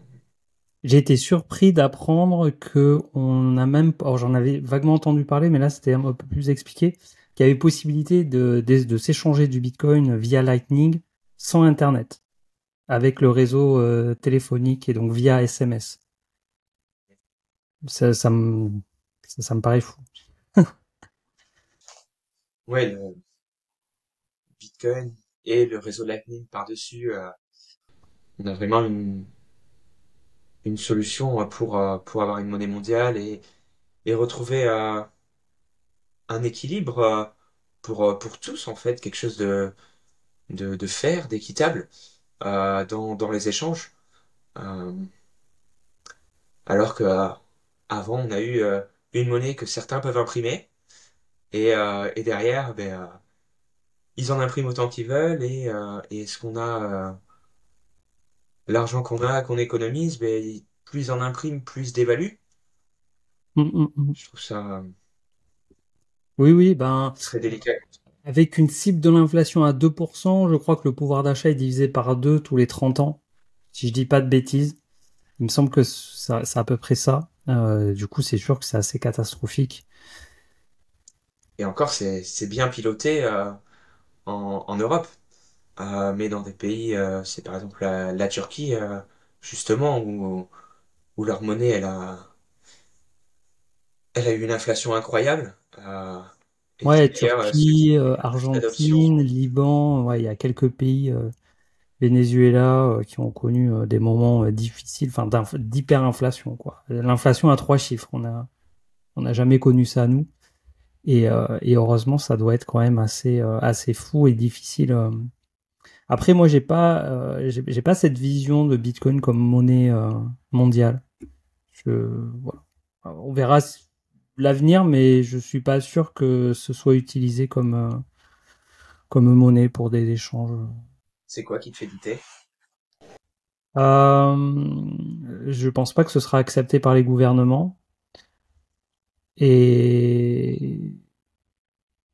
J'ai été surpris d'apprendre que on a même, alors j'en avais vaguement entendu parler, mais là c'était un peu plus expliqué, qu'il y avait possibilité de s'échanger du Bitcoin via Lightning sans Internet, avec le réseau téléphonique et donc via SMS. Ça, ça me paraît fou. ouais, le Bitcoin et le réseau Lightning par-dessus, on a vraiment une solution pour avoir une monnaie mondiale et retrouver un équilibre pour tous, en fait, quelque chose de fair, d'équitable dans les échanges. Euh, alors que avant, on a eu une monnaie que certains peuvent imprimer et derrière, ben, ils en impriment autant qu'ils veulent et ce qu'on a, l'argent qu'on économise, ben, plus ils en impriment, plus ils dévaluent. Mm, mm, mm. Je trouve ça Oui, oui, ben, très délicat. avec une cible de l'inflation à 2%, je crois que le pouvoir d'achat est divisé par 2 tous les 30 ans. Si je dis pas de bêtises. Il me semble que c'est à peu près ça. Du coup, c'est sûr que c'est assez catastrophique. Et encore, c'est bien piloté en Europe. Mais dans des pays, c'est par exemple la Turquie, justement, où leur monnaie, elle a eu une inflation incroyable. Et qui Ouais, d'ailleurs, ceux qui Turquie, ont fait cette adoption, Argentine, Liban, ouais, il y a quelques pays, Venezuela, qui ont connu des moments difficiles, enfin d'hyperinflation, quoi. L'inflation à 3 chiffres, on n'a jamais connu ça nous. Et heureusement, ça doit être quand même assez fou et difficile. Après, moi, j'ai pas cette vision de Bitcoin comme monnaie mondiale. Je, voilà. On verra l'avenir, mais je suis pas sûr que ce soit utilisé comme monnaie pour des échanges. c'est quoi qui te fait douter? Je pense pas que ce sera accepté par les gouvernements. Et,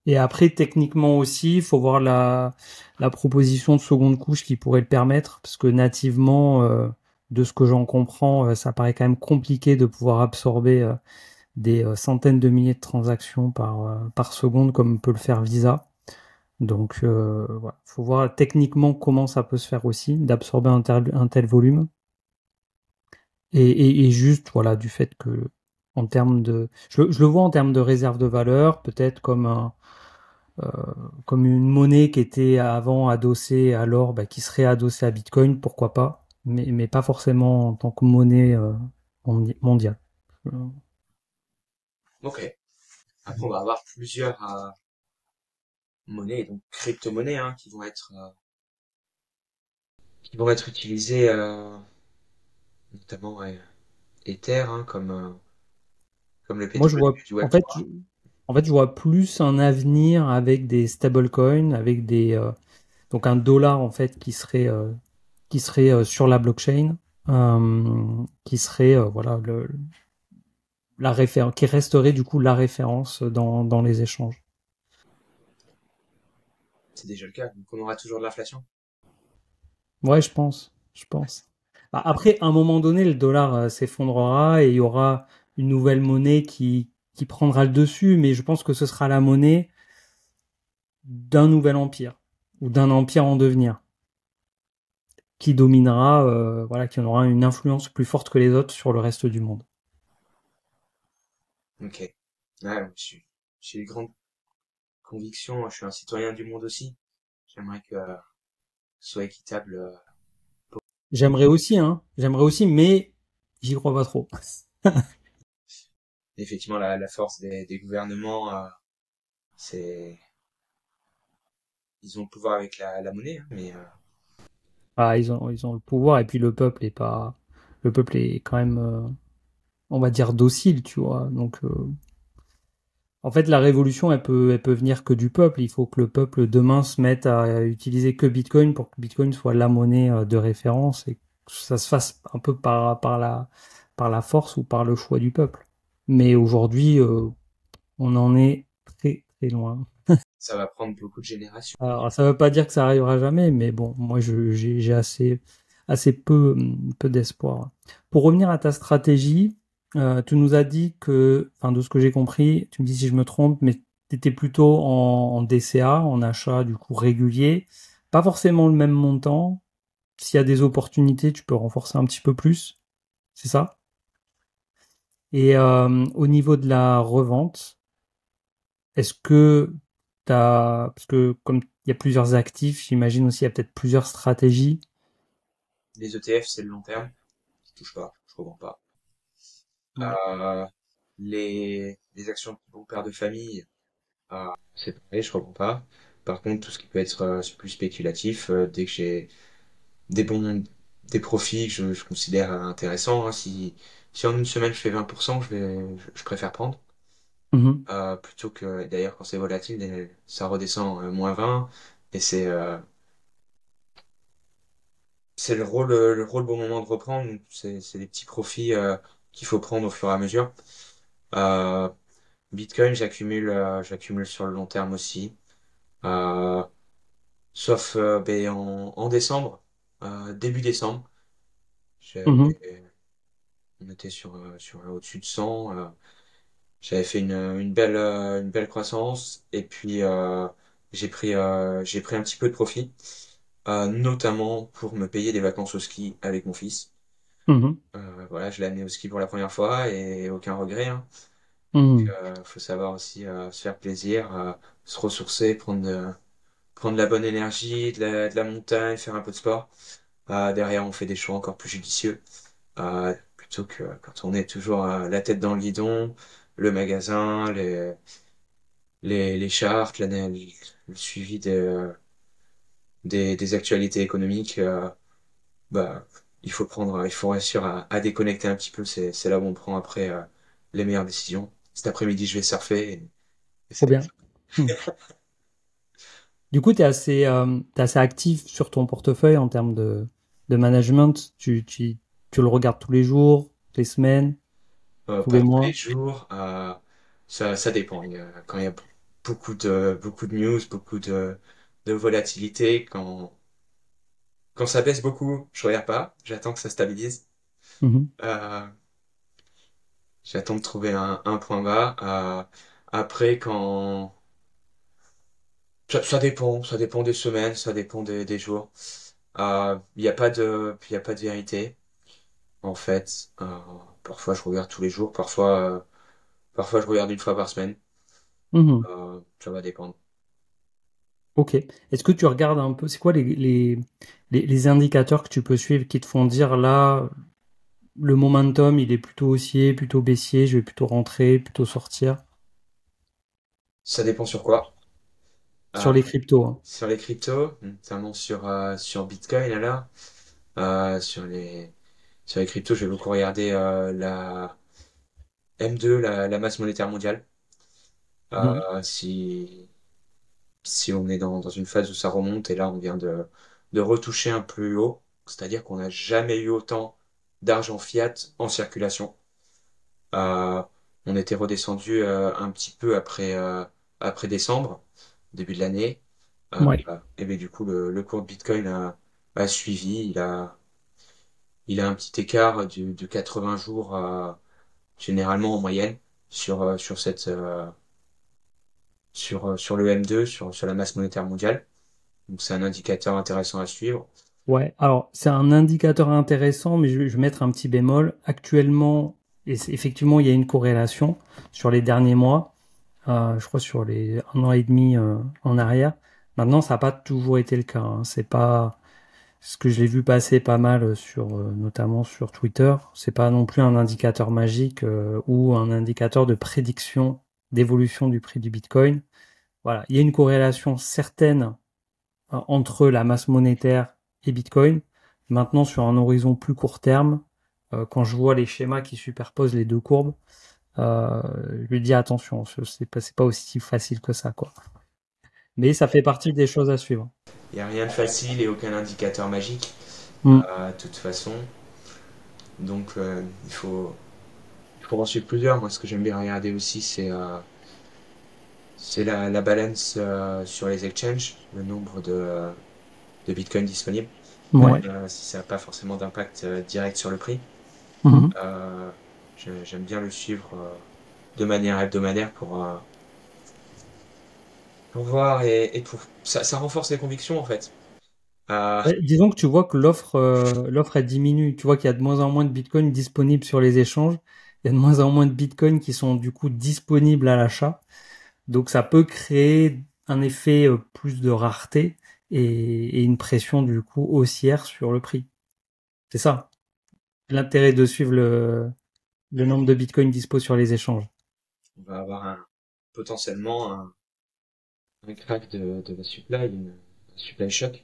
et après, techniquement aussi, il faut voir la proposition de seconde couche qui pourrait le permettre, parce que nativement, de ce que j'en comprends, ça paraît quand même compliqué de pouvoir absorber des centaines de milliers de transactions par seconde comme peut le faire Visa. Donc voilà, faut voir techniquement comment ça peut se faire aussi, d'absorber un tel volume. Et juste voilà du fait que en termes de, je le vois en termes de réserve de valeur, peut-être euh, comme une monnaie qui était avant adossée à l'or, bah, qui serait adossée à Bitcoin, pourquoi pas, mais pas forcément en tant que monnaie mondiale. Euh, Ok. Après, on va avoir plusieurs monnaies, donc crypto-monnaies, hein, qui vont être utilisées, notamment ouais, Ether, hein, comme le Moi, P2P du en fait, Web3. en fait, je vois plus un avenir avec des stablecoins, avec donc un dollar en fait qui serait sur la blockchain, qui serait voilà la référence, qui resterait du coup la référence dans les échanges. C'est déjà le cas. Donc on aura toujours de l'inflation. Ouais, je pense. Je pense. Après, à un moment donné, le dollar s'effondrera et il y aura une nouvelle monnaie qui prendra le dessus, mais je pense que ce sera la monnaie d'un nouvel empire ou d'un empire en devenir qui dominera, voilà, qui aura une influence plus forte que les autres sur le reste du monde. Ok. Ouais, j'ai une grande conviction. Je suis un citoyen du monde aussi. J'aimerais que ce soit équitable. J'aimerais aussi, mais j'y crois pas trop. Effectivement, la force des gouvernements, c'est ils ont le pouvoir avec la monnaie, hein, mais Ah, ils ont le pouvoir et puis le peuple est quand même, on va dire docile, tu vois. Donc, en fait, la révolution, elle peut venir que du peuple. Il faut que le peuple demain se mette à utiliser que Bitcoin pour que Bitcoin soit la monnaie de référence et que ça se fasse un peu par la force ou par le choix du peuple. Mais aujourd'hui, on en est très très loin. ça va prendre beaucoup de générations. Alors, ça veut pas dire que ça arrivera jamais, mais bon, moi, j'ai assez peu d'espoir. Pour revenir à ta stratégie, tu nous as dit que, enfin, de ce que j'ai compris, tu me dis si je me trompe, mais tu étais plutôt en DCA, en achat du coup régulier, pas forcément le même montant. S'il y a des opportunités, tu peux renforcer un petit peu plus, c'est ça? Et au niveau de la revente, est-ce que parce que comme il y a plusieurs actifs, j'imagine aussi il y a peut-être plusieurs stratégies. Les ETF, c'est le long terme. Je touche pas, je revends pas. Ouais. Euh, les actions de mon père de famille, c'est pareil, je revends pas. Par contre, tout ce qui peut être plus spéculatif, dès que j'ai des bons, des profits que je considère intéressants, hein, si en une semaine je fais 20%, je préfère prendre. Mhm. Plutôt que, d'ailleurs, quand c'est volatile, ça redescend moins 20, et c'est le rôle bon moment de reprendre. C'est des petits profits qu'il faut prendre au fur et à mesure. Euh, Bitcoin, j'accumule sur le long terme aussi. Euh, Sauf ben, en décembre, début décembre, Mhm. on était sur au-dessus de 100. J'avais fait une belle croissance et puis j'ai pris un petit peu de profit, notamment pour me payer des vacances au ski avec mon fils. Mhm. Voilà, je l'ai amené au ski pour la première fois et aucun regret, hein. Mhm. Faut savoir aussi se faire plaisir, se ressourcer, prendre de la bonne énergie, de la montagne, faire un peu de sport. Derrière, on fait des choix encore plus judicieux, plutôt que quand on est toujours la tête dans le guidon, le magasin, les chartes, le suivi des actualités économiques. Bah, il faut réussir à déconnecter un petit peu. C'est là où on prend après les meilleures décisions. Cet après-midi, je vais surfer et Trop c'est bien. Mhm. Du coup, t'es assez actif sur ton portefeuille en termes de management. Tu le regardes tous les jours, toutes les semaines, tous pas les tous les mois. jours. Ça dépend. Quand il y a beaucoup de news, de volatilité, quand ça baisse beaucoup, je regarde pas. J'attends que ça stabilise. Mhm. Euh, J'attends de trouver un point bas. Après, ça dépend des semaines, ça dépend des jours. Il y a pas de vérité, en fait. Parfois, je regarde tous les jours, parfois, je regarde une fois par semaine. Mhm. Ça va dépendre. Ok. Est-ce que tu regardes un peu, c'est quoi les indicateurs que tu peux suivre qui te font dire là, le momentum, il est plutôt haussier, plutôt baissier, je vais plutôt rentrer, plutôt sortir Ça dépend sur quoi. sur Euh, les cryptos, hein. sur les cryptos, notamment sur Bitcoin, alors, euh, sur les, sur les cryptos, je vais beaucoup regarder la M2, la masse monétaire mondiale. Mhm. Euh, si, si on est dans une phase où ça remonte et là on vient de retoucher un plus haut, c'est-à-dire qu'on n'a jamais eu autant d'argent fiat en circulation. Euh, on était redescendu un petit peu après décembre, début de l'année. Ouais. Et ben, du coup, le cours de Bitcoin a suivi. Il a un petit écart de 80 jours généralement en moyenne sur le M2, sur la masse monétaire mondiale. Donc c'est un indicateur intéressant à suivre. Ouais, alors c'est un indicateur intéressant, mais je vais mettre un petit bémol. Actuellement, effectivement, il y a une corrélation sur les derniers mois, je crois sur les 1 an et demi en arrière. Maintenant, ça n'a pas toujours été le cas, hein. C'est pas ce que je l'ai vu passer pas mal notamment sur Twitter. C'est pas non plus un indicateur magique ou un indicateur de prédiction d'évolution du prix du Bitcoin. Voilà, il y a une corrélation certaine entre la masse monétaire et Bitcoin. Maintenant, sur un horizon plus court terme, quand je vois les schémas qui superposent les deux courbes, je lui dis attention, c'est pas aussi facile que ça, quoi. Mais ça fait partie des choses à suivre. Il n'y a rien de facile et aucun indicateur magique, Mm. de toute façon. Donc il faut en suivre plusieurs. Moi, ce que j'aime bien regarder aussi, c'est la balance sur les exchanges, le nombre de Bitcoin disponibles, même Ouais. si ça n'a pas forcément d'impact direct sur le prix. Mhm. Euh, J'aime bien le suivre de manière hebdomadaire pour voir et ça renforce les convictions en fait. Euh, Disons que tu vois que l'offre elle diminue. Tu vois qu'il y a de moins en moins de Bitcoin disponibles sur les échanges. Il y a de moins en moins de Bitcoin qui sont du coup disponibles à l'achat. Donc ça peut créer un effet plus de rareté et une pression du coup haussière sur le prix. C'est ça l'intérêt de suivre le nombre de bitcoins dispo sur les échanges. on va avoir potentiellement un crack de la supply, un supply shock.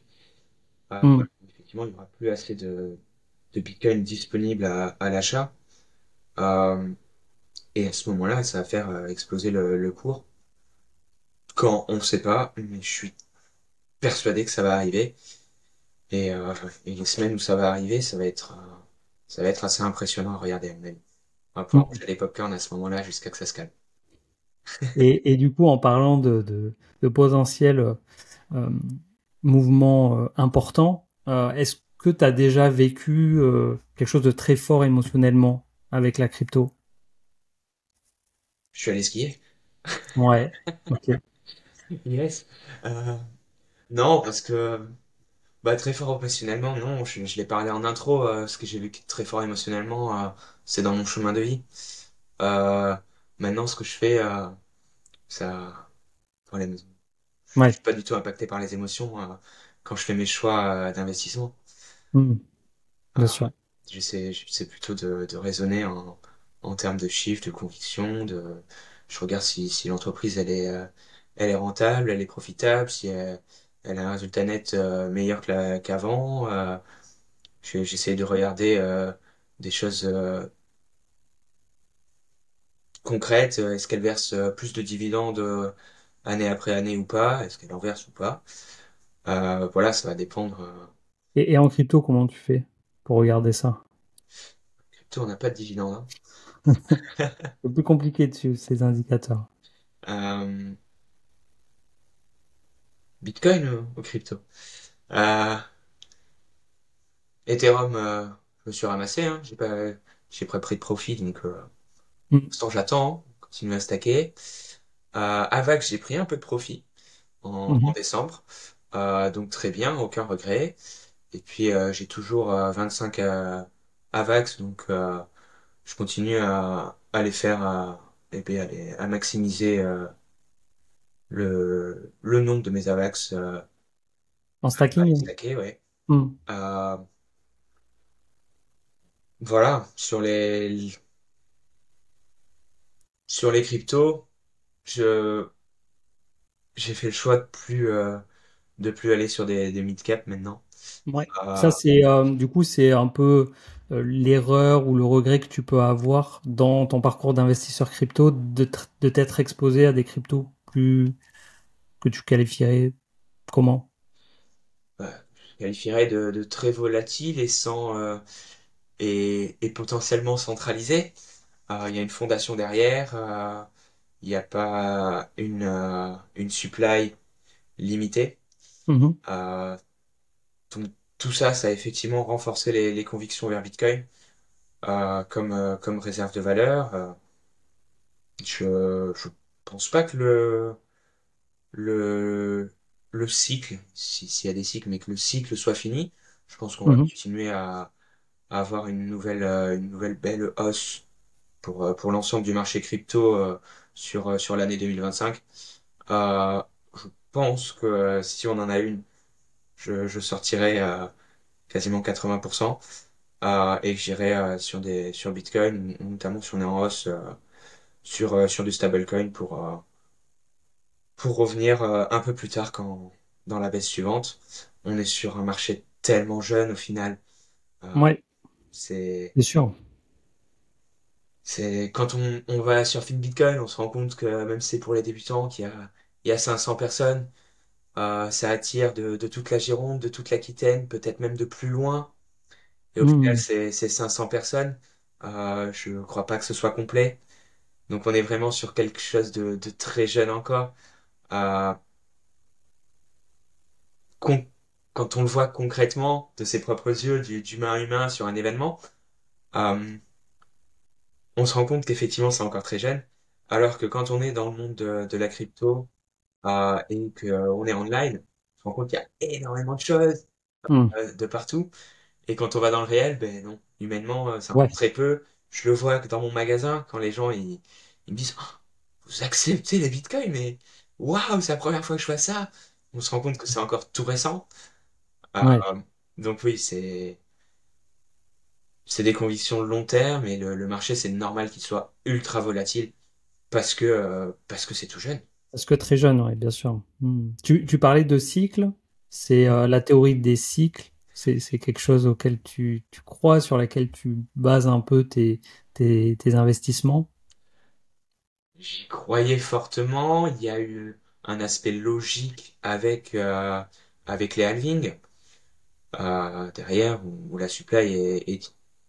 Hmm. Voilà. Effectivement, il n'y aura plus assez de Bitcoin disponibles à l'achat. Euh, et à ce moment-là, ça va faire exploser le cours. Quand on ne sait pas, mais je suis persuadé que ça va arriver. Et, euh, et les semaines où ça va arriver, ça va être assez impressionnant à regarder, à mon avis. On va pouvoir Hmm. manger des popcorn à ce moment-là jusqu'à que ça se calme. Et du coup, en parlant de potentiels euh, mouvements importants, est-ce que tu as déjà vécu quelque chose de très fort émotionnellement avec la crypto? Je suis allé skier. Ouais, ok. Yes. Euh, non, parce que bah, très fort émotionnellement, non, je l'ai parlé en intro, ce que j'ai vécu très fort émotionnellement, c'est dans mon chemin de vie. Euh, Maintenant, ce que je fais, ça, pour les- je Ouais. suis pas du tout impacté par les émotions quand je fais mes choix d'investissement. Hmm. Euh, Bien sûr. j'essaie plutôt de raisonner en termes de chiffres, de convictions, je regarde si l'entreprise elle est rentable, elle est profitable, si elle a un résultat net meilleur qu'avant. J'essaie de regarder des choses concrètes. Est-ce qu'elle verse plus de dividendes année après année ou pas? Est-ce qu'elle en verse ou pas? Voilà, ça va dépendre. Et en crypto, comment tu fais pour regarder ça? Crypto, on n'a pas de dividendes, C'est plus compliqué dessus, ces indicateurs. hein. Bitcoin ou crypto? Euh, Ethereum, je me suis ramassé, hein. J'ai pas pris de profit, donc pour Hmm. l'instant j'attends, hein, continue à stacker. Avax, j'ai pris un peu de profit en Mhm. décembre, donc très bien, aucun regret. Et puis j'ai toujours 25 Avax, donc je continue à les faire, et puis à maximiser le nombre de mes Avax En à les stacking? stacker, ouais. Hmm. Euh, voilà, sur les cryptos, je j'ai fait le choix de plus aller sur des mid-cap maintenant. Ouais. Ça, Euh, du coup, c'est un peu l'erreur ou le regret que tu peux avoir dans ton parcours d'investisseur crypto de t'être exposé à des cryptos plus que tu qualifierais comment? je qualifierais de très volatile et et potentiellement centralisé. Il y a une fondation derrière, il n'y a pas une supply limitée. Mhm. Euh, donc tout ça, ça a effectivement renforcé les convictions vers Bitcoin comme réserve de valeur. Je pense pas que le, le cycle, s'il y a des cycles, mais que le cycle soit fini. Je pense qu'on va Mhm. continuer à avoir une nouvelle belle hausse pour l'ensemble du marché crypto sur l'année 2025. Euh, je pense que si on en a une, je sortirai quasiment 80% et que j'irai sur Bitcoin, notamment si on est en hausse sur du stablecoin pour revenir un peu plus tard dans la baisse suivante. On est sur un marché tellement jeune au final. Euh, Ouais, c'est, c'est sûr. c'est quand on va sur Bitcoin, on se rend compte que même si c'est pour les débutants, il y a 500 personnes, ça attire de toute la Gironde, de toute l'Aquitaine, peut-être même de plus loin. Et au final, Mhm. c'est 500 personnes. Je crois pas que ce soit complet. Donc on est vraiment sur quelque chose de très jeune encore. Euh, con- Quand on le voit concrètement, de ses propres yeux, d'humain à humain sur un événement, euh, on se rend compte qu'effectivement c'est encore très jeune. Alors que quand on est dans le monde de la crypto et qu'on est online, on se rend compte qu'il y a énormément de choses Mhm. de partout. Et quand on va dans le réel, ben non, humainement, c'est encore Ouais, très peu. Je le vois que dans mon magasin, quand les gens ils me disent oh, vous acceptez les bitcoins, mais waouh, c'est la première fois que je vois ça. On se rend compte que c'est encore tout récent. Euh, ouais. donc oui, c'est des convictions de long terme et le marché, c'est normal qu'il soit ultra volatile parce que c'est tout jeune. Parce que très jeune, oui, bien sûr. Tu parlais de cycle, c'est la théorie des cycles, c'est quelque chose auquel tu crois, sur laquelle tu bases un peu tes investissements. J'y croyais fortement. Il y a eu un aspect logique avec les halvings. Derrière où la supply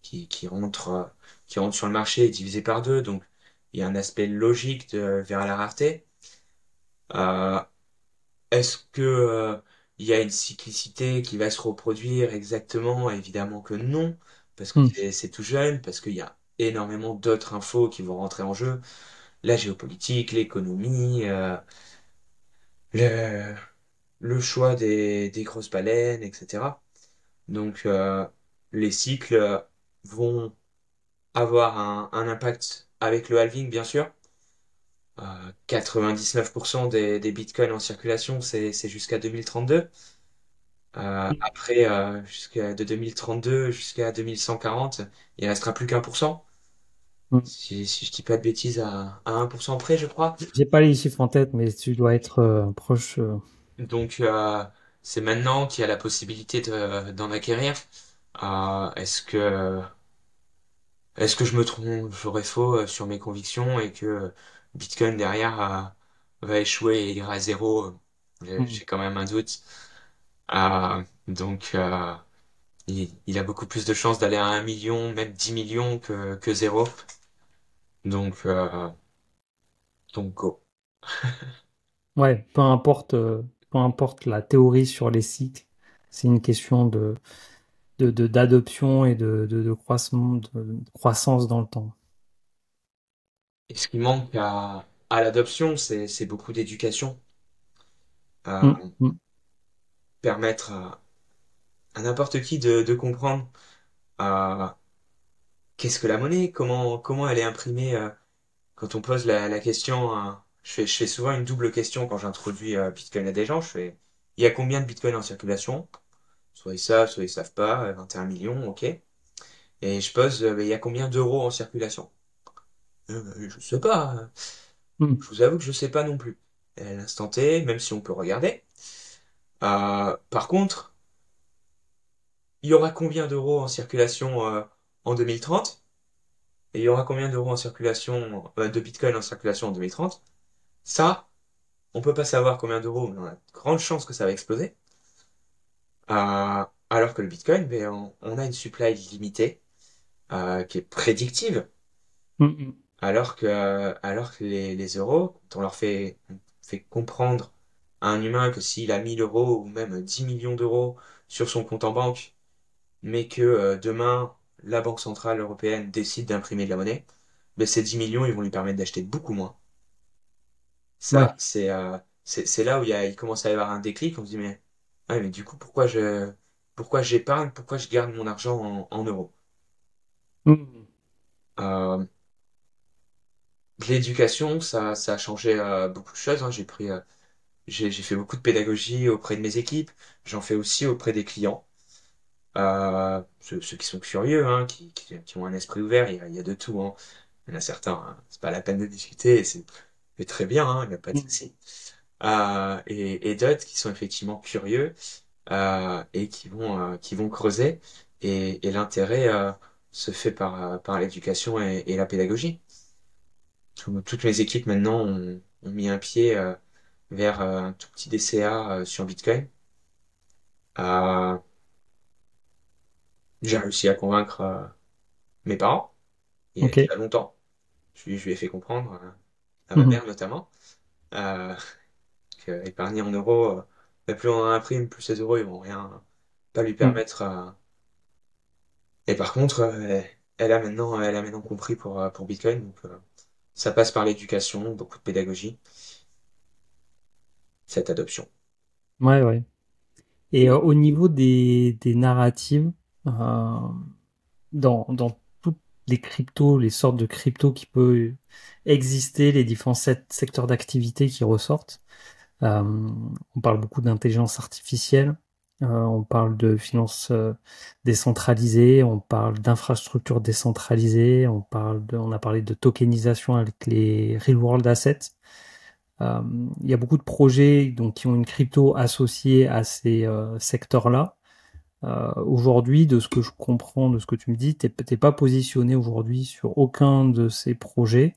qui rentre sur le marché est divisée par deux. Donc, il y a un aspect logique vers la rareté. Euh, Est-ce que, il y a une cyclicité qui va se reproduire exactement? Évidemment que non, parce que Hmm. c'est tout jeune, parce qu'il y a énormément d'autres infos qui vont rentrer en jeu. La géopolitique, l'économie, le, le choix des grosses baleines, etc. Donc, les cycles vont avoir un impact avec le halving, bien sûr. 99% des bitcoins en circulation, c'est jusqu'à 2032. Après, de 2032 jusqu'à 2140, il restera plus qu'1%. Hmm. Si je dis pas de bêtises, à 1% près, je crois. J'ai pas les chiffres en tête, mais tu dois être proche. Donc, c'est maintenant qu'il y a la possibilité d'en acquérir. Euh, est-ce que Est-ce que je me trompe, j'aurais faux sur mes convictions et que Bitcoin derrière va échouer et ira à zéro? Hmm. J'ai quand même un doute. Donc, il a beaucoup plus de chances d'aller à 1 million, même 10 millions que zéro. Donc, go. Ouais, peu importe la théorie sur les cycles, c'est une question d'adoption et de croissance dans le temps. Et ce qui manque à l'adoption, c'est beaucoup d'éducation. Hmm. Euh, Hmm. Permettre à n'importe qui de comprendre euh, qu'est-ce que la monnaie, comment elle est imprimée. Quand on pose la question, je fais souvent une double question quand j'introduis Bitcoin à des gens. Je fais, il y a combien de Bitcoin en circulation? Soit ils savent pas, 21 millions, ok. Et je pose, il y a combien d'euros en circulation? Je sais pas. Hmm. Je vous avoue que je sais pas non plus. Et à l'instant T, même si on peut regarder. Par contre, il y aura combien d'euros en circulation en 2030? Et il y aura combien d'euros en circulation, de Bitcoin en circulation en 2030? Ça, on peut pas savoir combien d'euros, mais on a de grandes chances que ça va exploser. Alors que le Bitcoin, ben, on a une supply limitée qui est prédictive, Hmm. Hmm. alors que les euros, quand on fait comprendre à un humain que s'il a 1 000 € ou même 10 millions d'euros sur son compte en banque, mais que demain, la Banque Centrale Européenne décide d'imprimer de la monnaie, ben, ces 10 millions, ils vont lui permettre d'acheter beaucoup moins. Ça, Ouais. c'est là où il commence à y avoir un déclic. On se dit, mais, ouais, mais du coup, pourquoi j'épargne, pourquoi je garde mon argent en euros? Mhm. Euh, L'éducation, ça a changé beaucoup de choses, hein. J'ai fait beaucoup de pédagogie auprès de mes équipes. J'en fais aussi auprès des clients. Ceux qui sont curieux, hein, qui ont un esprit ouvert, il y a de tout, hein. Il y en a certains, hein, c'est pas la peine de discuter, et c'est très bien, hein, il n'y a pas de Mhm. souci. Et d'autres qui sont effectivement curieux et qui vont creuser. Et l'intérêt se fait par l'éducation et la pédagogie. Toutes mes équipes maintenant ont mis un pied vers un tout petit DCA sur Bitcoin. Euh, j'ai réussi à convaincre mes parents il y Ok. a longtemps. Je lui ai fait comprendre, à ma Mhm. mère notamment, euh, que épargner en euros, plus on en imprime, plus ces euros ils vont rien pas lui Mhm. permettre. Et par contre, elle a maintenant compris pour Bitcoin. Donc, ça passe par l'éducation, beaucoup de pédagogie, cette adoption. Ouais, ouais. Et au niveau des narratives, euh, dans toutes les cryptos, les sortes de cryptos qui peuvent exister, les différents secteurs d'activité qui ressortent, euh, on parle beaucoup d'intelligence artificielle, on parle de finances décentralisées, on parle d'infrastructures décentralisées, on a parlé de tokenisation avec les real world assets. Euh, il y a beaucoup de projets donc, qui ont une crypto associée à ces secteurs-là. Aujourd'hui, de ce que je comprends, de ce que tu me dis, t'es pas positionné aujourd'hui sur aucun de ces projets.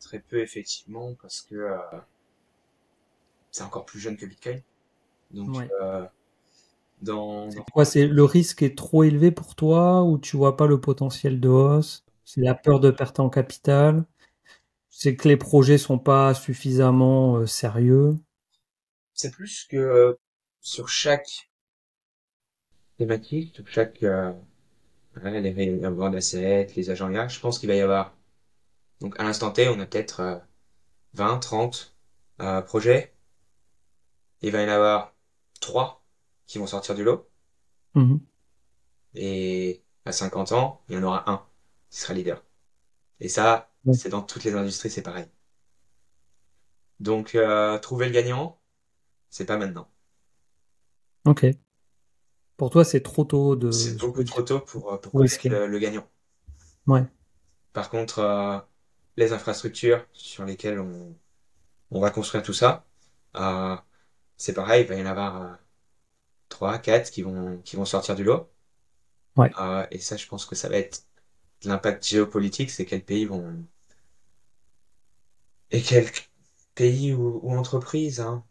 Très peu effectivement, parce que c'est encore plus jeune que Bitcoin. Donc, Ouais. dans C'est quoi? C'est le risque est trop élevé pour toi ou tu vois pas le potentiel de hausse? C'est la peur de perte en capital? C'est que les projets sont pas suffisamment sérieux? c'est plus que sur chaque thématique, sur chaque ouais, les revendeurs d'assets, les agents IA, je pense qu'il va y avoir. Donc, à l'instant T, on a peut-être 20, 30 projets. Il va y en avoir 3 qui vont sortir du lot. Mhm. Et à 50 ans, il y en aura un qui sera leader. Et ça, Ouais. c'est dans toutes les industries, c'est pareil. Donc, trouver le gagnant, c'est pas maintenant. Ok. Pour toi, c'est trop tôt C'est de se beaucoup trop positionner. tôt pour Trop connaître risqué. le gagnant. Ouais. Par contre, les infrastructures sur lesquelles on va construire tout ça, euh, c'est pareil, il va y en avoir 3, 4 qui vont sortir du lot. Ouais. Et ça, je pense que ça va être l'impact géopolitique, c'est quels pays vont, et quels pays ou entreprises, hein,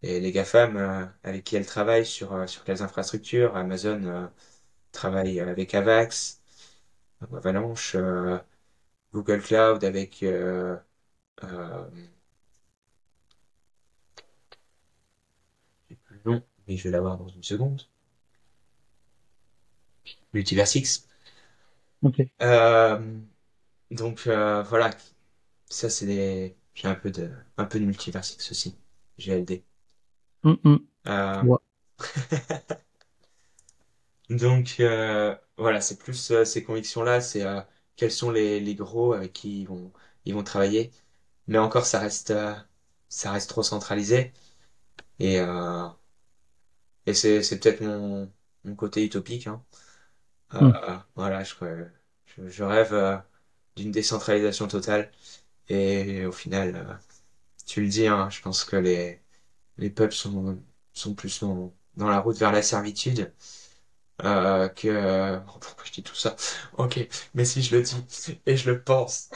et les GAFAM avec qui elle travaille sur quelles infrastructures. Amazon travaille avec Avax, Avalanche, Google Cloud avec euh, j'ai plus le nom, mais je vais l'avoir dans une seconde. Multiversix. Ok. Euh, donc voilà, ça c'est j'ai un peu de Multiversix aussi, GLD. Mhm. Je Euh, vois. donc voilà, c'est plus ces convictions-là, c'est quels sont les gros avec qui ils vont travailler. Mais encore, ça reste trop centralisé. Et, euh, et c'est peut-être mon côté utopique, hein. Mhm. Voilà, je rêve d'une décentralisation totale. Et au final, tu le dis, hein, je pense que les peuples sont plus dans la route vers la servitude que... pourquoi je dis tout ça? Ok, mais si je le dis, et je le pense,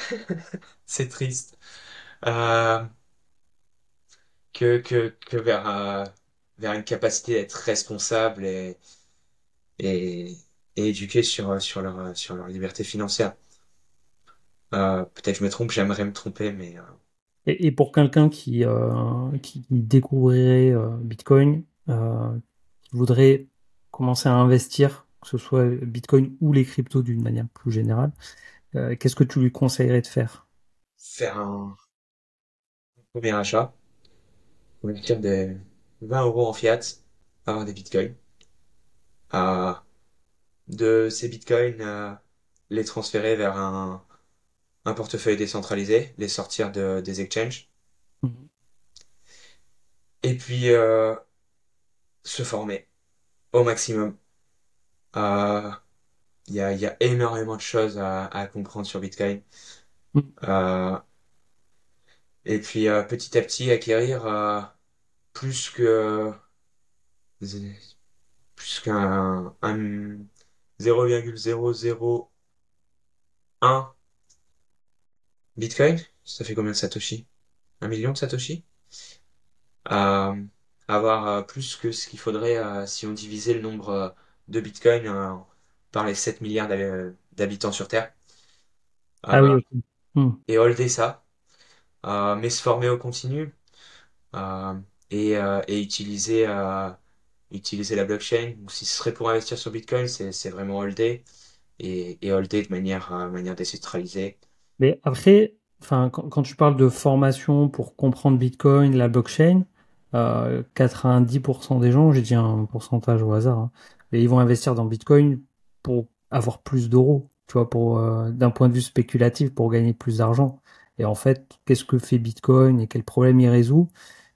c'est triste. Euh, que vers une capacité d'être responsable et, et éduqué sur leur liberté financière. Peut-être que je me trompe, j'aimerais me tromper, mais Et pour quelqu'un qui découvrirait Bitcoin, qui voudrait commencer à investir, que ce soit Bitcoin ou les cryptos d'une manière plus générale, qu'est-ce que tu lui conseillerais de faire? Faire un premier achat, convertir des 20 euros en fiat, avoir des bitcoins. Euh, de ces bitcoins, les transférer vers un portefeuille décentralisé, les sortir des exchanges. Mhm. Et puis, se former au maximum. Euh, il y a énormément de choses à comprendre sur Bitcoin. Euh, et puis, petit à petit, acquérir plus que plus qu'un 0,001 Bitcoin. Ça fait combien de Satoshi? 1 million de Satoshi? Euh, avoir plus que ce qu'il faudrait si on divisait le nombre de Bitcoin par les 7 milliards d'habitants sur Terre. Euh, Ah oui, ok. Hmm. et holder ça, mais se former au continu euh, et utiliser la blockchain. Donc, si ce serait pour investir sur Bitcoin, c'est vraiment holder et holder de manière décentralisée. Mais après, enfin, quand tu parles de formation pour comprendre Bitcoin, la blockchain, 90% des gens, j'ai dit un pourcentage au hasard, hein, mais ils vont investir dans Bitcoin pour avoir plus d'euros, tu vois, pour d'un point de vue spéculatif, pour gagner plus d'argent. Et en fait, qu'est-ce que fait Bitcoin et quel problème il résout?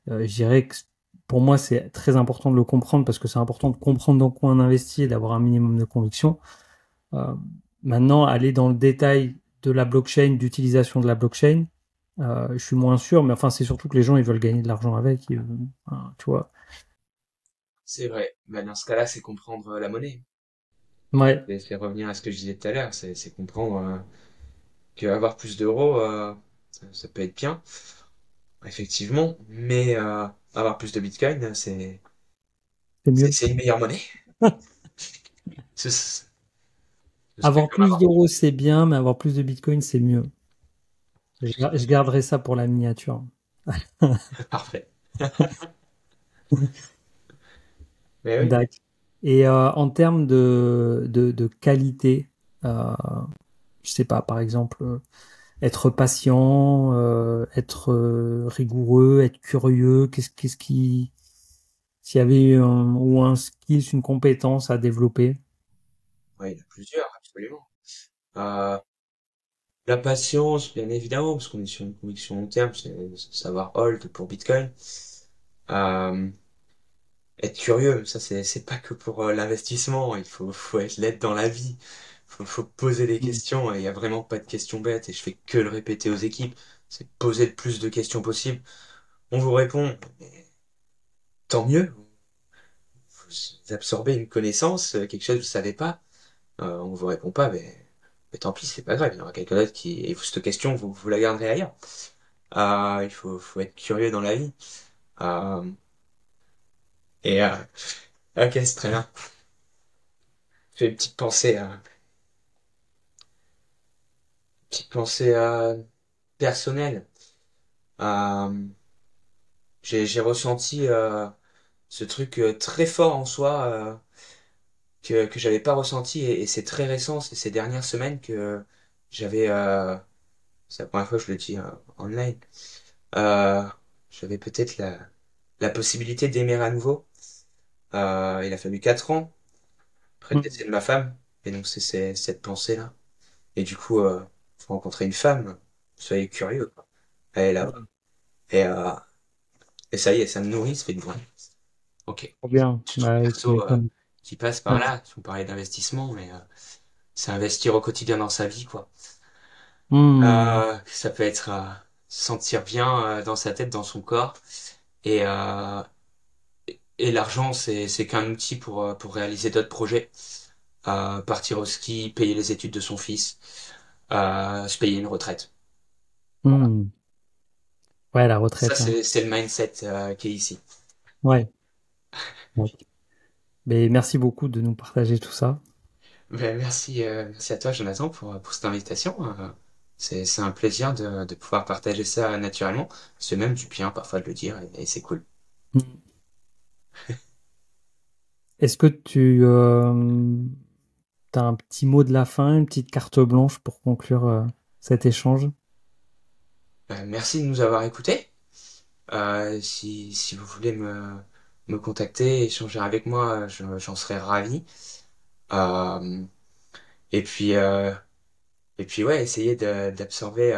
Je dirais que pour moi, c'est très important de le comprendre parce que c'est important de comprendre dans quoi on investit et d'avoir un minimum de conviction. Euh, Maintenant, aller dans le détail de la blockchain, d'utilisation de la blockchain, je suis moins sûr, mais enfin, c'est surtout que les gens, ils veulent gagner de l'argent avec, hein, tu vois. C'est vrai. Bah, dans ce cas-là, c'est comprendre la monnaie. Ouais. C'est revenir à ce que je disais tout à l'heure. C'est comprendre qu'avoir plus d'euros, ça peut être bien, effectivement, mais avoir plus de Bitcoin, C'est mieux. c'est une meilleure monnaie. Ce, ce serait Avoir comme plus avoir. d'euros, c'est bien, mais avoir plus de Bitcoin, c'est mieux. Je garderai ça pour la miniature. Parfait. Mais oui. D'accord. Et en termes de qualité, euh, je sais pas, par exemple, être patient, être rigoureux, être curieux, qu'est-ce qui, s'il y avait ou un skill, une compétence à développer. Ouais, il y en a plusieurs, absolument. Euh, la patience, bien évidemment, parce qu'on est sur une conviction long terme, c'est savoir hold pour Bitcoin. Euh, être curieux, ça c'est pas que pour l'investissement, faut être l'aide dans la vie. Faut poser des Mm. questions et il y a vraiment pas de questions bêtes et je fais que le répéter aux équipes. C'est poser le plus de questions possible. On vous répond, mais tant mieux. Vous absorbez une connaissance, quelque chose que vous savez pas. On vous répond pas, mais tant pis, c'est pas grave. Il y aura quelqu'un d'autre qui, et cette question, vous la garderez ailleurs. Faut être curieux dans la vie. Euh, et, ok, c'est très bien. J'ai une petite pensée personnelle. Euh, j'ai ressenti ce truc très fort en soi que j'avais pas ressenti et c'est très récent, c'est ces dernières semaines que j'avais, c'est la première fois que je le dis online, euh, j'avais peut-être la possibilité d'aimer à nouveau. Il a fallu 4 ans après le Mm. décès de ma femme et donc c'est cette pensée-là. Et du coup, faut rencontrer une femme, soyez curieux, quoi. Elle est là-bas. Et, et ça y est, ça me nourrit, ça fait du bien. Ok. Trop bien. Ce truc Bah, tu perso m'étonnes. qui passe par Ouais. là, on parlait d'investissement, mais c'est investir au quotidien dans sa vie, quoi. Hmm. Ça peut être se sentir bien dans sa tête, dans son corps, et, et l'argent, c'est qu'un outil pour réaliser d'autres projets. Partir au ski, payer les études de son fils, se payer une retraite. Hmm. Ouais, la Ça, retraite, hein. c'est le mindset qui est ici. Ouais. Ouais. Mais merci beaucoup de nous partager tout ça. Ben, merci à toi, Jonathan, pour cette invitation. C'est un plaisir de pouvoir partager ça naturellement. C'est même du bien parfois de le dire et c'est cool. Mm. Est-ce que tu as un petit mot de la fin, une petite carte blanche pour conclure cet échange? Merci de nous avoir écoutés. Si vous voulez me contacter, échanger avec moi, j'en serais ravi. Euh, et puis, euh, et puis ouais, essayer d'absorber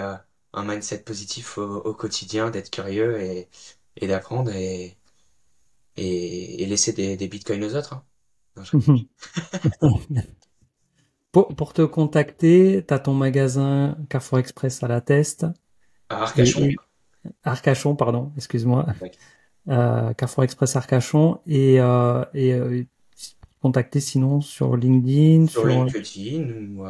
un mindset positif au quotidien, d'être curieux et d'apprendre et laisser des bitcoins aux autres, hein. Non, Pour te contacter, tu as ton magasin Carrefour Express à la Teste à Arcachon. et Arcachon, pardon, excuse-moi. Ouais. Carrefour Express Arcachon et contacter sinon sur LinkedIn, Sur sur... LinkedIn ou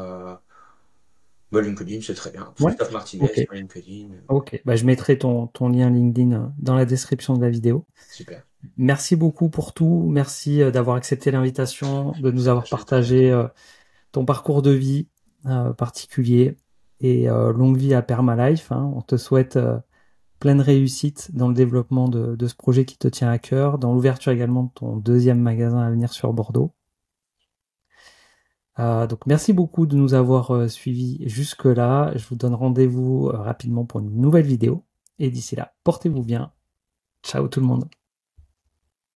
bah, LinkedIn, c'est très bien. Ouais, Christophe Martinez ok, sur LinkedIn. ok. Bah, je mettrai ton lien LinkedIn dans la description de la vidéo. Super. Merci beaucoup pour tout. Merci d'avoir accepté l'invitation, de nous avoir Je t'en prie. partagé ton parcours de vie particulier et longue vie à Permalife, hein. On te souhaite pleine réussite dans le développement de ce projet qui te tient à cœur, dans l'ouverture également de ton deuxième magasin à venir sur Bordeaux. Donc merci beaucoup de nous avoir suivis jusque-là. Je vous donne rendez-vous rapidement pour une nouvelle vidéo. Et d'ici là, portez-vous bien. Ciao tout le monde.